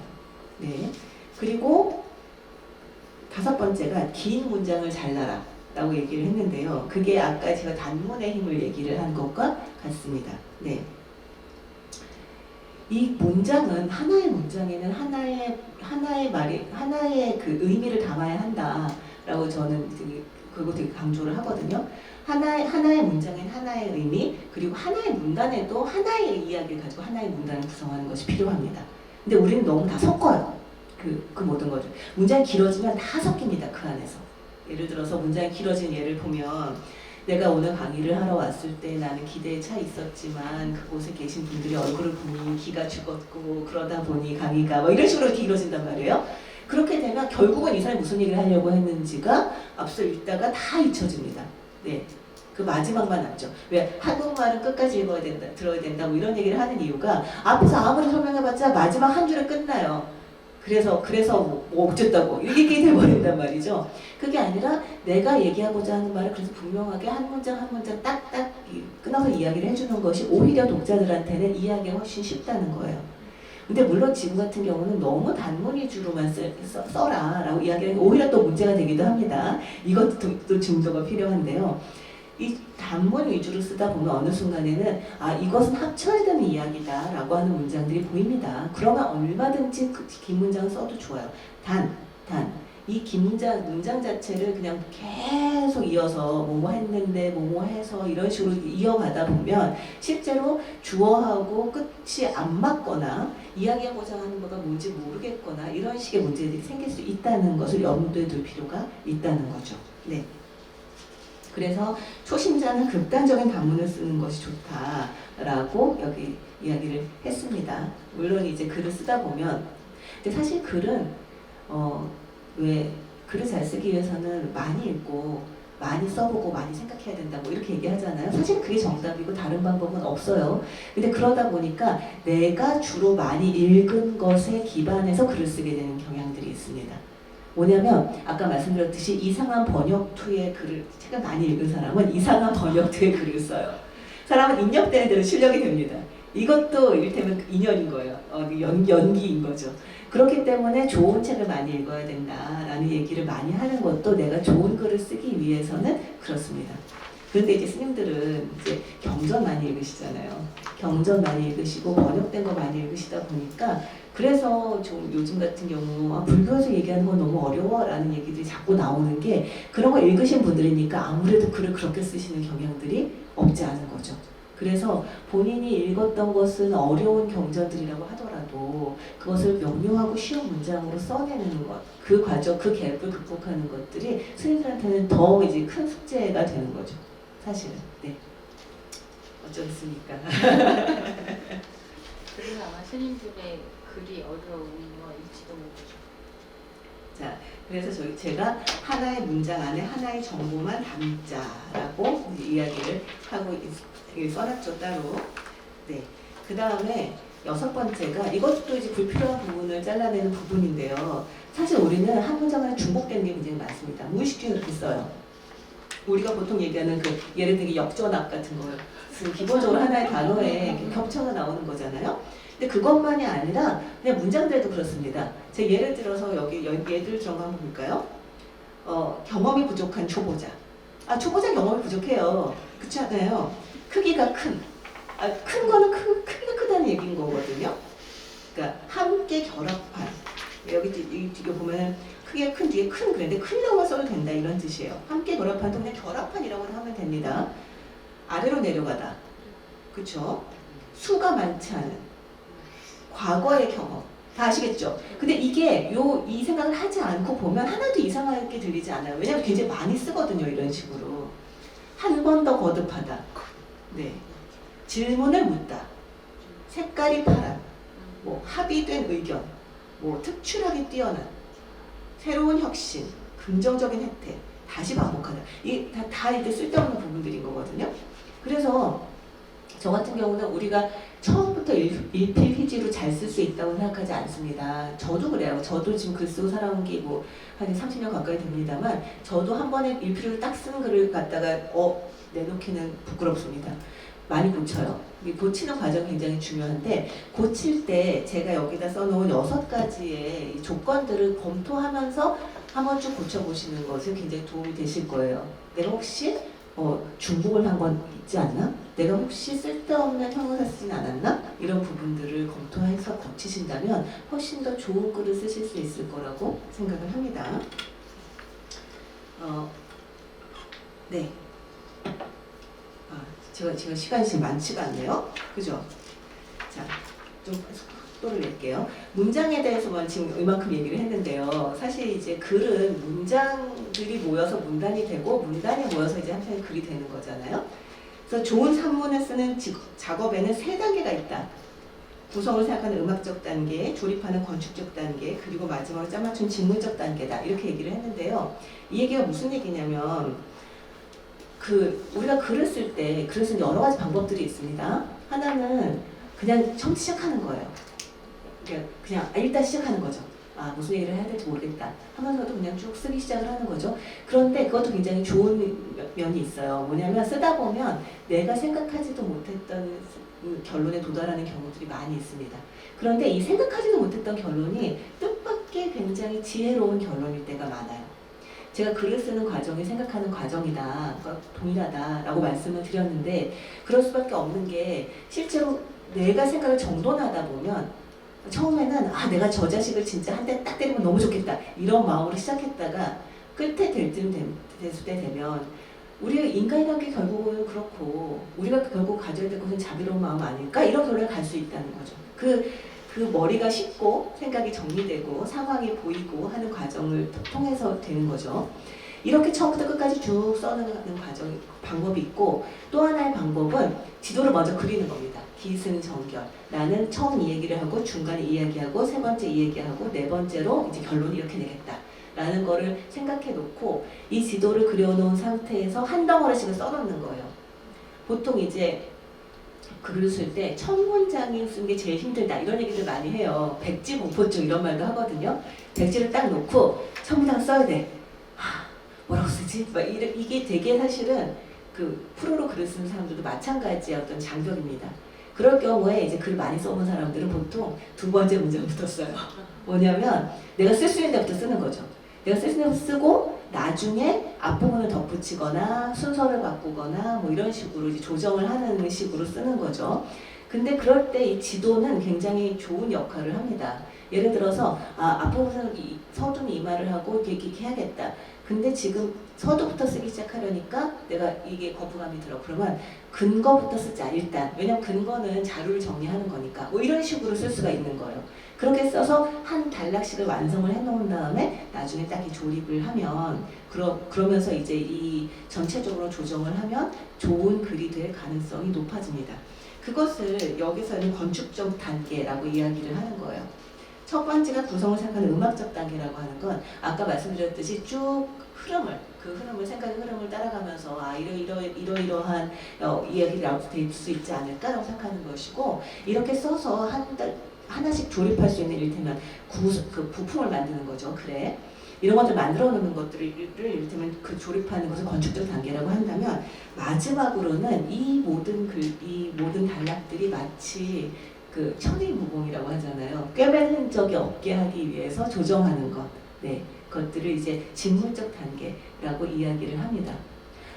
Speaker 1: 네. 그리고 다섯 번째가 긴 문장을 잘라라 라고 얘기를 했는데요. 그게 아까 제가 단문의 힘을 얘기를 한 것과 같습니다. 네. 이 문장은 하나의 문장에는 하나의 그 의미를 담아야 한다라고 저는 그거 되게 강조를 하거든요. 하나의 문장엔 하나의 의미, 그리고 하나의 문단에도 하나의 이야기를 가지고 하나의 문단을 구성하는 것이 필요합니다. 근데 우리는 너무 다 섞어요. 그 모든 것을. 문장이 길어지면 다 섞입니다. 그 안에서. 예를 들어서 문장이 길어진 예를 보면 내가 오늘 강의를 하러 왔을 때 나는 기대에 차 있었지만 그곳에 계신 분들이 얼굴을 보니 기가 죽었고 그러다 보니 강의가 뭐 이런 식으로 길어진단 말이에요. 그렇게 되면 결국은 이 사람이 무슨 얘기를 하려고 했는지가 앞서 읽다가 다 잊혀집니다. 네. 그 마지막만 남죠. 왜 한국말은 끝까지 읽어야 된다, 들어야 된다 뭐 이런 얘기를 하는 이유가 앞에서 아무리 설명해봤자 마지막 한 줄에 끝나요. 그래서 뭐 어쨌다고 이렇게 돼버린단 말이죠. 그게 아니라 내가 얘기하고자 하는 말을 그래서 분명하게 한 문장 한 문장 딱딱 끊어서 이야기를 해주는 것이 오히려 독자들한테는 이해하기가 훨씬 쉽다는 거예요. 근데 물론 지금 같은 경우는 너무 단문 위주로만 써라 라고 이야기하는 게 오히려 또 문제가 되기도 합니다. 이것도 또 증거가 필요한데요. 이 단문 위주로 쓰다 보면 어느 순간에는 이것은 합쳐야 되는 이야기다 라고 하는 문장들이 보입니다. 그러면 얼마든지 긴 문장 써도 좋아요. 이 긴 문장 자체를 그냥 계속 이어서 뭐뭐 했는데 뭐뭐 해서 이런 식으로 이어가다 보면 실제로 주어하고 끝이 안 맞거나 이야기하고자 하는 거가 뭔지 모르겠거나 이런 식의 문제들이 생길 수 있다는 것을 염두에 둘 필요가 있다는 거죠. 네. 그래서 초심자는 극단적인 단문을 쓰는 것이 좋다라고 여기 이야기를 했습니다. 물론 이제 글을 쓰다 보면 근데 사실 글은 왜 글을 잘 쓰기 위해서는 많이 읽고 많이 써보고 많이 생각해야 된다 뭐 이렇게 얘기하잖아요. 사실 그게 정답이고 다른 방법은 없어요. 근데 그러다 보니까 내가 주로 많이 읽은 것에 기반해서 글을 쓰게 되는 경향들이 있습니다. 뭐냐면 아까 말씀드렸듯이 이상한 번역투의 글을 책을 많이 읽은 사람은 이상한 번역투의 글을 써요. 사람은 입력되는 대로 출력이 됩니다. 이것도 이를테면 인연인 거예요. 연기인 거죠. 그렇기 때문에 좋은 책을 많이 읽어야 된다라는 얘기를 많이 하는 것도 내가 좋은 글을 쓰기 위해서는 그렇습니다. 그런데 이제 스님들은 이제 경전 많이 읽으시잖아요. 경전 많이 읽으시고 번역된 거 많이 읽으시다 보니까 그래서 좀 요즘 같은 경우 불교에서 얘기하는 건 너무 어려워라는 얘기들이 자꾸 나오는 게 그런 거 읽으신 분들이니까 아무래도 글을 그렇게 쓰시는 경향들이 없지 않은 거죠. 그래서 본인이 읽었던 것은 어려운 경전들이라고 하더라도 그것을 명료하고 쉬운 문장으로 써내는 것, 그 과정, 그 갭을 극복하는 것들이 스님들한테는 더 이제 큰 숙제가 되는 거죠. 사실은. 네. 어쩌겠습니까?
Speaker 2: 그래서 아마 스님들의 글이 어려운 거일지도 모르죠.
Speaker 1: 자, 그래서 제가 하나의 문장 안에 하나의 정보만 담자라고 이야기를 하고 써놨죠 따로. 네. 그 다음에 6번째가 이것도 이제 불필요한 부분을 잘라내는 부분인데요. 사실 우리는 한 문장 안에 중복되는 게 굉장히 많습니다. 무의식 중에 그렇게 써요. 우리가 보통 얘기하는 그 예를 들면 역전압 같은 거예요. 기본적으로 하나의 단어에 겹쳐서 나오는 거잖아요. 근데 그것만이 아니라 그냥 문장들도 그렇습니다. 제가 예를 들어서 여기 예들 좀 한번 볼까요? 경험이 부족한 초보자. 초보자 경험이 부족해요. 그렇지 않아요? 크기가 큰. 큰 거는 크기가 크다는 얘기인 거거든요. 그러니까 함께 결합한. 여기 뒤에 보면 크기가 큰 뒤에 큰 그랬는데 큰이라고 써도 된다 이런 뜻이에요. 함께 결합한 그냥 결합한이라고 하면 됩니다. 아래로 내려가다. 그렇죠? 수가 많지 않은. 과거의 경험. 다 아시겠죠? 근데 이게 이 생각을 하지 않고 보면 하나도 이상하게 들리지 않아요. 왜냐하면 굉장히 많이 쓰거든요. 이런 식으로. 한 번 더 거듭하다. 네. 질문을 묻다. 색깔이 파란. 뭐 합의된 의견. 뭐 특출하게 뛰어난. 새로운 혁신. 긍정적인 혜택. 다시 반복하다. 이게 다 이제 쓸데없는 부분들인 거거든요. 그래서 저 같은 경우는 우리가 처음부터 일필휘지로 잘 쓸 수 있다고 생각하지 않습니다. 저도 그래요. 저도 지금 글 쓰고 살아온 게 뭐 한 30년 가까이 됩니다만 저도 한 번에 일필을 딱 쓰는 글을 갖다가 내놓기는 부끄럽습니다. 많이 고쳐요. 이 고치는 과정이 굉장히 중요한데 고칠 때 제가 여기다 써놓은 6가지의 조건들을 검토하면서 한번 쭉 고쳐보시는 것은 굉장히 도움이 되실 거예요. 내가 혹시 중복을 한 건 있지 않나? 내가 혹시 쓸데없는 형용사 쓰진 않았나? 이런 부분들을 검토해서 고치신다면 훨씬 더 좋은 글을 쓰실 수 있을 거라고 생각을 합니다. 네. 제가 시간이 지금 많지가 않네요. 그죠? 자, 좀 속도를 낼게요. 문장에 대해서만 지금 이만큼 얘기를 했는데요. 사실 이제 글은 문장들이 모여서 문단이 되고 문단이 모여서 이제 한 편의 글이 되는 거잖아요. 그래서 좋은 산문을 쓰는 작업에는 3단계가 있다. 구성을 생각하는 음악적 단계, 조립하는 건축적 단계, 그리고 마지막으로 짜맞춘 직문적 단계다. 이렇게 얘기를 했는데요. 이 얘기가 무슨 얘기냐면 우리가 글을 쓸 때 글을 쓰는 여러 가지 방법들이 있습니다. 하나는 그냥 처음 시작하는 거예요. 그냥 일단 시작하는 거죠. 무슨 얘기를 해야 될지 모르겠다 하면서도 그냥 쭉 쓰기 시작을 하는 거죠. 그런데 그것도 굉장히 좋은 면이 있어요. 뭐냐면 쓰다 보면 내가 생각하지도 못했던 결론에 도달하는 경우들이 많이 있습니다. 그런데 이 생각하지도 못했던 결론이 뜻밖의 굉장히 지혜로운 결론일 때가 많아요. 제가 글을 쓰는 과정이 생각하는 과정이다, 그러니까 동일하다라고 말씀을 드렸는데 그럴 수밖에 없는 게 실제로 내가 생각을 정돈하다 보면 처음에는 내가 저 자식을 진짜 한 대 딱 때리면 너무 좋겠다 이런 마음으로 시작했다가 끝에 될 때 되면 우리가 인간이라는 게 결국은 그렇고 우리가 결국 가져야 될 것은 자비로운 마음 아닐까 이런 결론에 갈 수 있다는 거죠. 그 머리가 쉽고 생각이 정리되고 상황이 보이고 하는 과정을 통해서 되는 거죠. 이렇게 처음부터 끝까지 쭉 써나가는 방법이 있고 또 하나의 방법은 지도를 먼저 그리는 겁니다. 기승전결. 나는 처음 이 얘기를 하고 중간에 이 얘기하고 세 번째 이 얘기하고 네 번째로 이제 결론이 이렇게 되겠다. 라는 거를 생각해 놓고 이 지도를 그려놓은 상태에서 한 덩어리씩을 써놓는 거예요. 보통 이제 글을 쓸 때 첫 문장이 쓰는 게 제일 힘들다 이런 얘기들 많이 해요. 백지공포증 이런 말도 하거든요. 백지를 딱 놓고 첫 문장 써야 돼. 뭐라고 쓰지? 막 이게 되게 사실은 그 프로로 글을 쓰는 사람들도 마찬가지의 어떤 장벽입니다. 그럴 경우에 이제 글 많이 써본 사람들은 보통 두 번째 문장부터 써요. 뭐냐면 내가 쓸 수 있는 데부터 쓰는 거죠. 내가 쓸 수 있는 데부터 쓰고 나중에 앞부분을 덧붙이거나 순서를 바꾸거나 뭐 이런 식으로 이제 조정을 하는 식으로 쓰는 거죠. 근데 그럴 때 이 지도는 굉장히 좋은 역할을 합니다. 예를 들어서 앞부분은 서두는 이 말을 하고 이렇게 해야겠다. 근데 지금 서두부터 쓰기 시작하려니까 내가 이게 거부감이 들어. 그러면 근거부터 쓰자 일단. 왜냐면 근거는 자료를 정리하는 거니까. 뭐 이런 식으로 쓸 수가 있는 거예요. 그렇게 써서 한 단락씩을 완성을 해놓은 다음에 나중에 딱 이 조립을 하면 그러면서 이제 이 전체적으로 조정을 하면 좋은 글이 될 가능성이 높아집니다. 그것을 여기서는 건축적 단계라고 이야기를 하는 거예요. 첫 번째가 구성을 생각하는 음악적 단계라고 하는 건 아까 말씀드렸듯이 쭉 그 흐름을 생각의 흐름을 따라가면서 이러이러한 이야기를 될 수 있지 않을까라고 생각하는 것이고 이렇게 써서 하나씩 조립할 수 있는 이를테면 그 부품을 만드는 거죠. 그래. 이런 것들 만들어 놓는 것들을 이를테면 그 조립하는 것을 건축적 단계라고 한다면 마지막으로는 이 모든 단락들이 마치 그 천일무공이라고 하잖아요. 꿰맨 흔적이 없게 하기 위해서 조정하는 것. 네. 것들을 이제 직물적 단계라고 이야기를 합니다.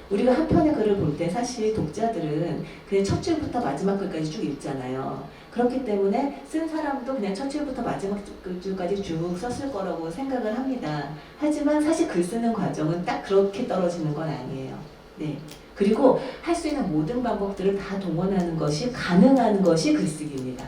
Speaker 1: 우리가 한 편의 글을 볼 때 사실 독자들은 그냥 첫 줄부터 마지막 글까지 쭉 읽잖아요. 그렇기 때문에 쓴 사람도 그냥 첫 줄부터 마지막 줄까지 쭉 썼을 거라고 생각을 합니다. 하지만 사실 글 쓰는 과정은 딱 그렇게 떨어지는 건 아니에요. 네. 그리고 할 수 있는 모든 방법들을 다 동원하는 것이 가능한 것이 글쓰기입니다.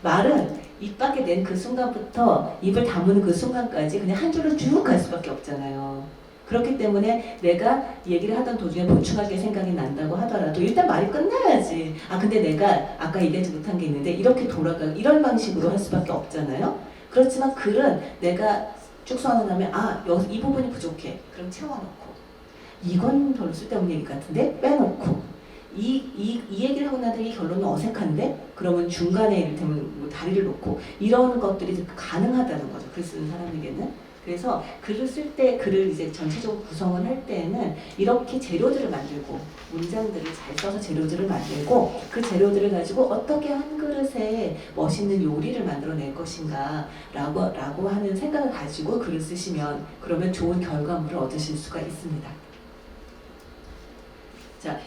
Speaker 1: 말은 입 밖에 낸 그 순간부터 입을 다무는 그 순간까지 그냥 한 줄로 쭉 갈 수밖에 없잖아요. 그렇기 때문에 내가 얘기를 하던 도중에 보충할 게 생각이 난다고 하더라도 일단 말이 끝나야지. 근데 내가 아까 얘기하지 못한 게 있는데 이렇게 이런 방식으로 할 수밖에 없잖아요. 그렇지만 글은 내가 쭉 써놓으면 여기서 이 부분이 부족해. 그럼 채워놓고 이건 별로 쓸데없는 얘기 같은데 빼놓고 이 얘기를 하고 나서 이 결론은 어색한데 그러면 중간에 이를테면 뭐 다리를 놓고 이런 것들이 가능하다는 거죠. 글 쓰는 사람에게는. 그래서 글을 쓸 때 글을 이제 전체적으로 구성을 할 때는 이렇게 재료들을 만들고 문장들을 잘 써서 재료들을 만들고 그 재료들을 가지고 어떻게 한 그릇에 멋있는 요리를 만들어낼 것인가 라고 하는 생각을 가지고 글을 쓰시면 그러면 좋은 결과물을 얻으실 수가 있습니다. 자,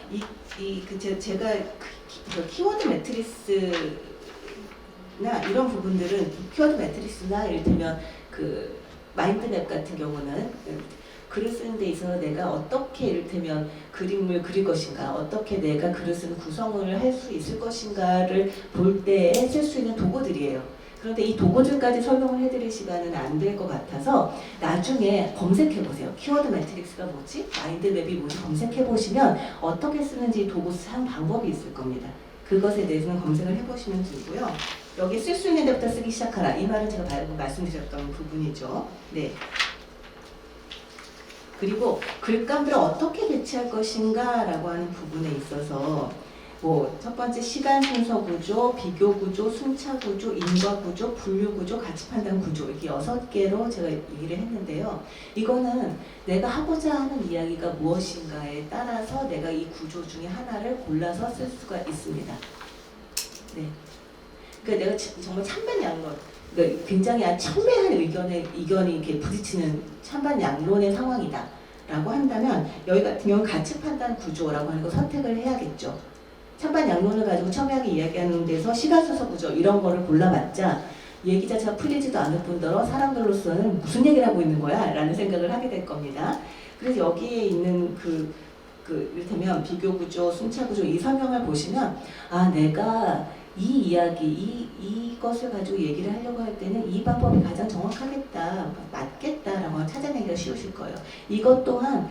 Speaker 1: 제가 그 키워드 매트리스나 이런 부분들은 키워드 매트리스나 이를테면 그 마인드맵 같은 경우는 글을 쓰는 데 있어서 내가 어떻게 이를테면 그림을 그릴 것인가, 어떻게 내가 글을 쓰는 구성을 할 수 있을 것인가를 볼 때에 쓸 수 있는 도구들이에요. 그런데 이 도구들까지 설명을 해드릴 시간은 안 될 것 같아서 나중에 검색해보세요. 키워드 매트릭스가 뭐지? 마인드맵이 뭐지? 검색해보시면 어떻게 쓰는지 도구 사용 방법이 있을 겁니다. 그것에 대해서는 검색을 해보시면 되고요. 여기 쓸 수 있는 데부터 쓰기 시작하라. 이 말은 제가 말씀드렸던 부분이죠. 네. 그리고 글감들을 어떻게 배치할 것인가 라고 하는 부분에 있어서 첫 번째 시간 순서 구조, 비교 구조, 순차 구조, 인과 구조, 분류 구조, 가치 판단 구조 이렇게 6개로 제가 얘기를 했는데요. 이거는 내가 하고자 하는 이야기가 무엇인가에 따라서 내가 이 구조 중에 하나를 골라서 쓸 수가 있습니다. 네. 그러니까 내가 정말 찬반양론, 그러니까 굉장히 첨예한 의견이 이렇게 부딪히는 찬반양론의 상황이다 라고 한다면 여기 같은 경우는 가치 판단 구조라고 하는 거 선택을 해야겠죠. 찬반양론을 가지고 첨예하게 이야기하는 데서 시간순서 구조 이런 거를 골라봤자 얘기 자체가 풀리지도 않을 뿐더러 사람들로서는 무슨 얘기를 하고 있는 거야? 라는 생각을 하게 될 겁니다. 그래서 여기에 있는 이를테면 비교 구조, 순차 구조 이 설명을 보시면 내가 이 이야기, 이것을 가지고 얘기를 하려고 할 때는 이 방법이 가장 정확하겠다, 맞겠다라고 찾아내기가 쉬우실 거예요. 이것 또한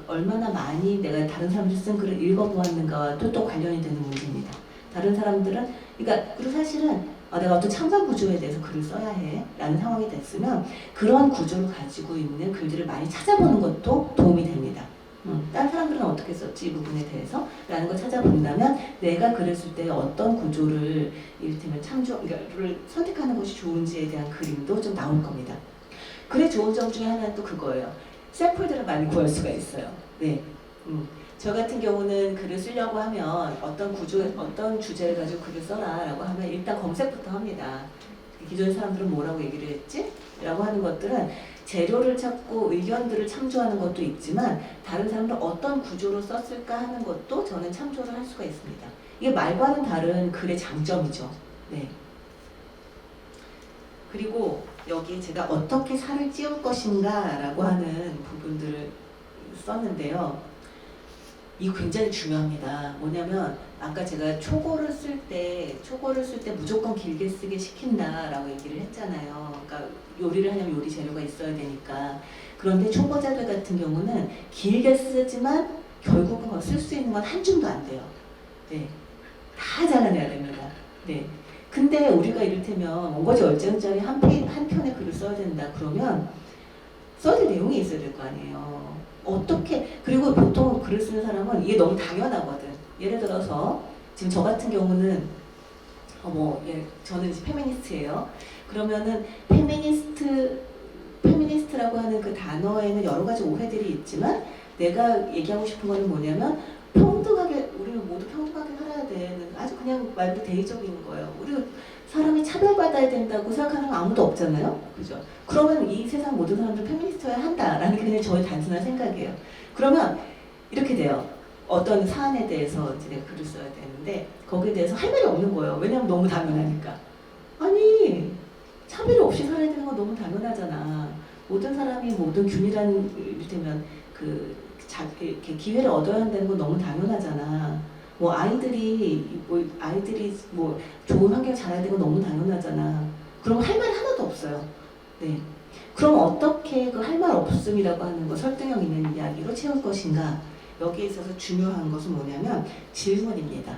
Speaker 1: 얼마나 많이 내가 다른 사람들 쓴 글을 읽어보았는가와 또 관련이 되는 문제입니다. 다른 사람들은, 그리고 사실은 내가 어떤 첨단 구조에 대해서 글을 써야 해 라는 상황이 됐으면 그런 구조를 가지고 있는 글들을 많이 찾아보는 것도 도움이 됩니다. 다른 사람들은 어떻게 썼지 이 부분에 대해서 라는 걸 찾아본다면 내가 글을 쓸 때 어떤 구조를 이를테면 참조를 선택하는 것이 좋은지에 대한 그림도 좀 나올 겁니다. 글의 좋은 점 중에 하나는 또 그거예요. 샘플들을 많이 구할 수가 있어요. 네. 저 같은 경우는 글을 쓰려고 하면 어떤 주제를 가지고 글을 써라 라고 하면 일단 검색부터 합니다. 기존 사람들은 뭐라고 얘기를 했지? 라고 하는 것들은 재료를 찾고 의견들을 참조하는 것도 있지만 다른 사람들 어떤 구조로 썼을까 하는 것도 저는 참조를 할 수가 있습니다. 이게 말과는 다른 글의 장점이죠. 네. 그리고 여기 제가 어떻게 살을 찌울 것인가 라고 하는 부분들을 썼는데요. 이거 굉장히 중요합니다. 뭐냐면 아까 제가 초고를 쓸 때 무조건 길게 쓰게 시킨다라고 얘기를 했잖아요. 그러니까 요리를 하려면 요리 재료가 있어야 되니까. 그런데 초보자들 같은 경우는 길게 쓰지만 결국은 쓸 수 있는 건 한 줌도 안 돼요. 네, 다 잘라내야 됩니다. 네. 근데 우리가 이를테면 원고지 얼짱짜리 한 편의 글을 써야 된다 그러면 써야 될 내용이 있어야 될 거 아니에요. 어떻게, 그리고 보통 글을 쓰는 사람은 이게 너무 당연하거든. 예를 들어서 지금 저 같은 경우는 저는 이제 페미니스트예요. 그러면은 페미니스트라고 하는 그 단어에는 여러 가지 오해들이 있지만 내가 얘기하고 싶은 거는 뭐냐면 평등하게, 우리는 모두 평등하게 살아야 되는 아주 그냥 말 그대로 대의적인 거예요. 우리 사람이 차별받아야 된다고 생각하는 건 아무도 없잖아요. 그죠? 그러면 이 세상 모든 사람들 페미니스트여야 한다라는 게 그냥 저의 단순한 생각이에요. 그러면 이렇게 돼요. 어떤 사안에 대해서 이제 내가 글을 써야 되는데 거기에 대해서 할 말이 없는 거예요. 왜냐면 너무 당연하니까. 아니, 차별이 없이 살아야 되는 건 너무 당연하잖아. 모든 사람이 모든 균일한, 이를테면 이렇게 기회를 얻어야 한다는 건 너무 당연하잖아. 아이들이 좋은 환경에 자라야 되는 건 너무 당연하잖아. 그럼 할 말이 하나도 없어요. 네. 그럼 어떻게 그 할 말 없음이라고 하는 거 설득력 있는 이야기로 채울 것인가? 여기에 있어서 중요한 것은 뭐냐면 질문입니다.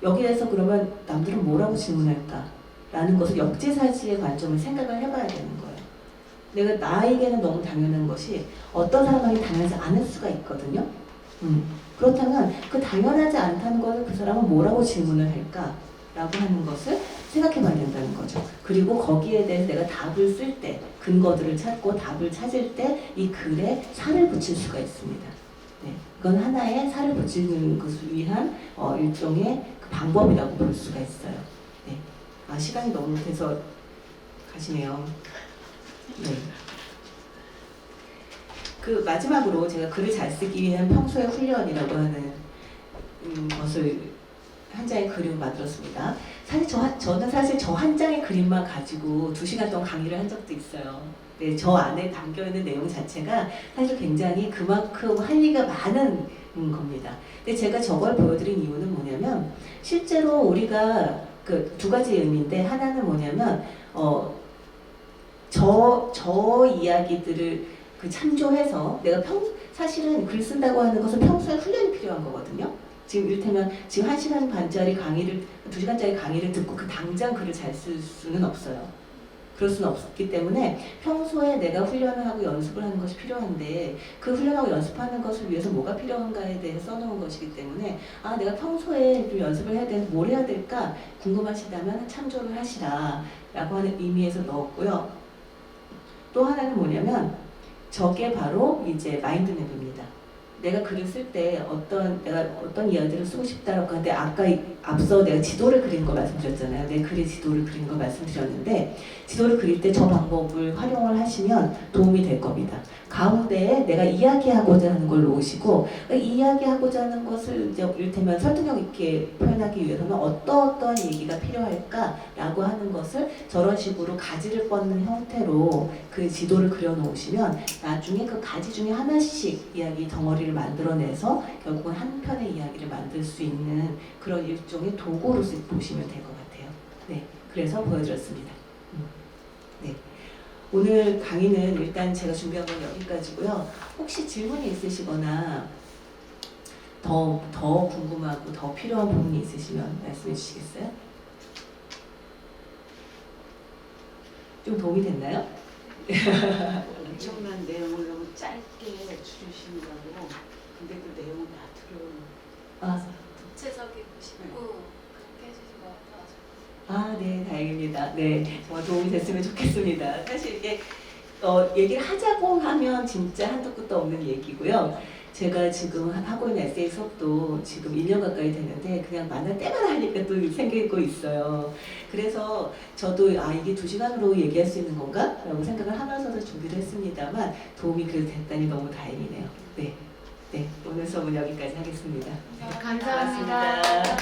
Speaker 1: 여기에서 그러면 남들은 뭐라고 질문할까? 라는 것을 역지사지의 관점을 생각을 해봐야 되는 거예요. 나에게는 너무 당연한 것이 어떤 사람에게 당연하지 않을 수가 있거든요. 그렇다면 그 당연하지 않다는 것을 그 사람은 뭐라고 질문을 할까? 라고 하는 것을 생각해 봐야 된다는 거죠. 그리고 거기에 대해서 내가 답을 쓸 때, 근거들을 찾고 답을 찾을 때 이 글에 살을 붙일 수가 있습니다. 네, 그건 하나의 살을 붙이는 것을 위한 일종의 그 방법이라고 볼 수가 있어요. 네. 시간이 너무 돼서 가시네요. 네. 그 마지막으로 제가 글을 잘 쓰기 위한 평소의 훈련이라고 하는 것을 한 장의 그림을 만들었습니다. 사실 저는 사실 저 한 장의 그림만 가지고 2시간 동안 강의를 한 적도 있어요. 네, 저 안에 담겨있는 내용 자체가 사실 굉장히 그만큼 할 얘기가 많은 겁니다. 근데 제가 저걸 보여드린 이유는 뭐냐면 실제로 우리가 그 2가지 의미인데 하나는 뭐냐면 저 이야기들을 참조해서 내가 사실은 글 쓴다고 하는 것은 평소에 훈련이 필요한 거거든요. 지금 이를테면 지금 1시간 반짜리 강의를 2시간짜리 강의를 듣고 그 당장 글을 잘 쓸 수는 없어요. 그럴 수는 없기 때문에 평소에 내가 훈련을 하고 연습을 하는 것이 필요한데 그 훈련하고 연습하는 것을 위해서 뭐가 필요한가에 대해서 써놓은 것이기 때문에 내가 평소에 좀 연습을 해야 되는데 뭘 해야 될까 궁금하시다면 참조를 하시라 라고 하는 의미에서 넣었고요. 또 하나는 뭐냐면 저게 바로 이제 마인드맵입니다. 내가 글을 쓸 때 내가 어떤 이야기를 쓰고 싶다라고 하는데 앞서 내가 지도를 그리는 거 말씀드렸잖아요. 내 글의 지도를 그리는 거 말씀드렸는데 지도를 그릴 때 저 방법을 활용을 하시면 도움이 될 겁니다. 가운데에 내가 이야기하고자 하는 걸 놓으시고 이야기하고자 하는 것을 이제 이를테면 설득력 있게 표현하기 위해서는 어떤 얘기가 필요할까라고 하는 것을 저런 식으로 가지를 뻗는 형태로 그 지도를 그려 놓으시면 나중에 그 가지 중에 하나씩 이야기 덩어리를 만들어내서 결국은 한 편의 이야기를 만들 수 있는 그런 일종의 도구로 보시면 될 것 같아요. 네, 그래서 보여드렸습니다. 네. 오늘 강의는 일단 제가 준비한 건 여기까지고요. 혹시 질문이 있으시거나 더 궁금하고 더 필요한 부분이 있으시면 말씀해 주시겠어요? 좀 도움이 됐나요?
Speaker 3: 엄청난 내용을 너무 짧게 주시느라고 근데 그 내용을 다
Speaker 1: 아,
Speaker 4: 구체적이고 쉽고 그렇게 해주신 것 같아서
Speaker 1: 아, 네, 다행입니다. 네, 정말 도움이 됐으면 좋겠습니다. 사실 이게 얘기를 하자고 하면 진짜 한도 끝도 없는 얘기고요. 제가 지금 하고 있는 에세이 수업도 지금 2년 가까이 되는데 그냥 만날 때마다 하니까 또 생기고 있어요. 그래서 저도 이게 2시간으로 얘기할 수 있는 건가? 라고 생각을 하면서도 준비를 했습니다만 도움이 그래도 됐다니 너무 다행이네요. 네, 오늘 수업은 여기까지 하겠습니다.
Speaker 4: 감사합니다.
Speaker 1: 고맙습니다.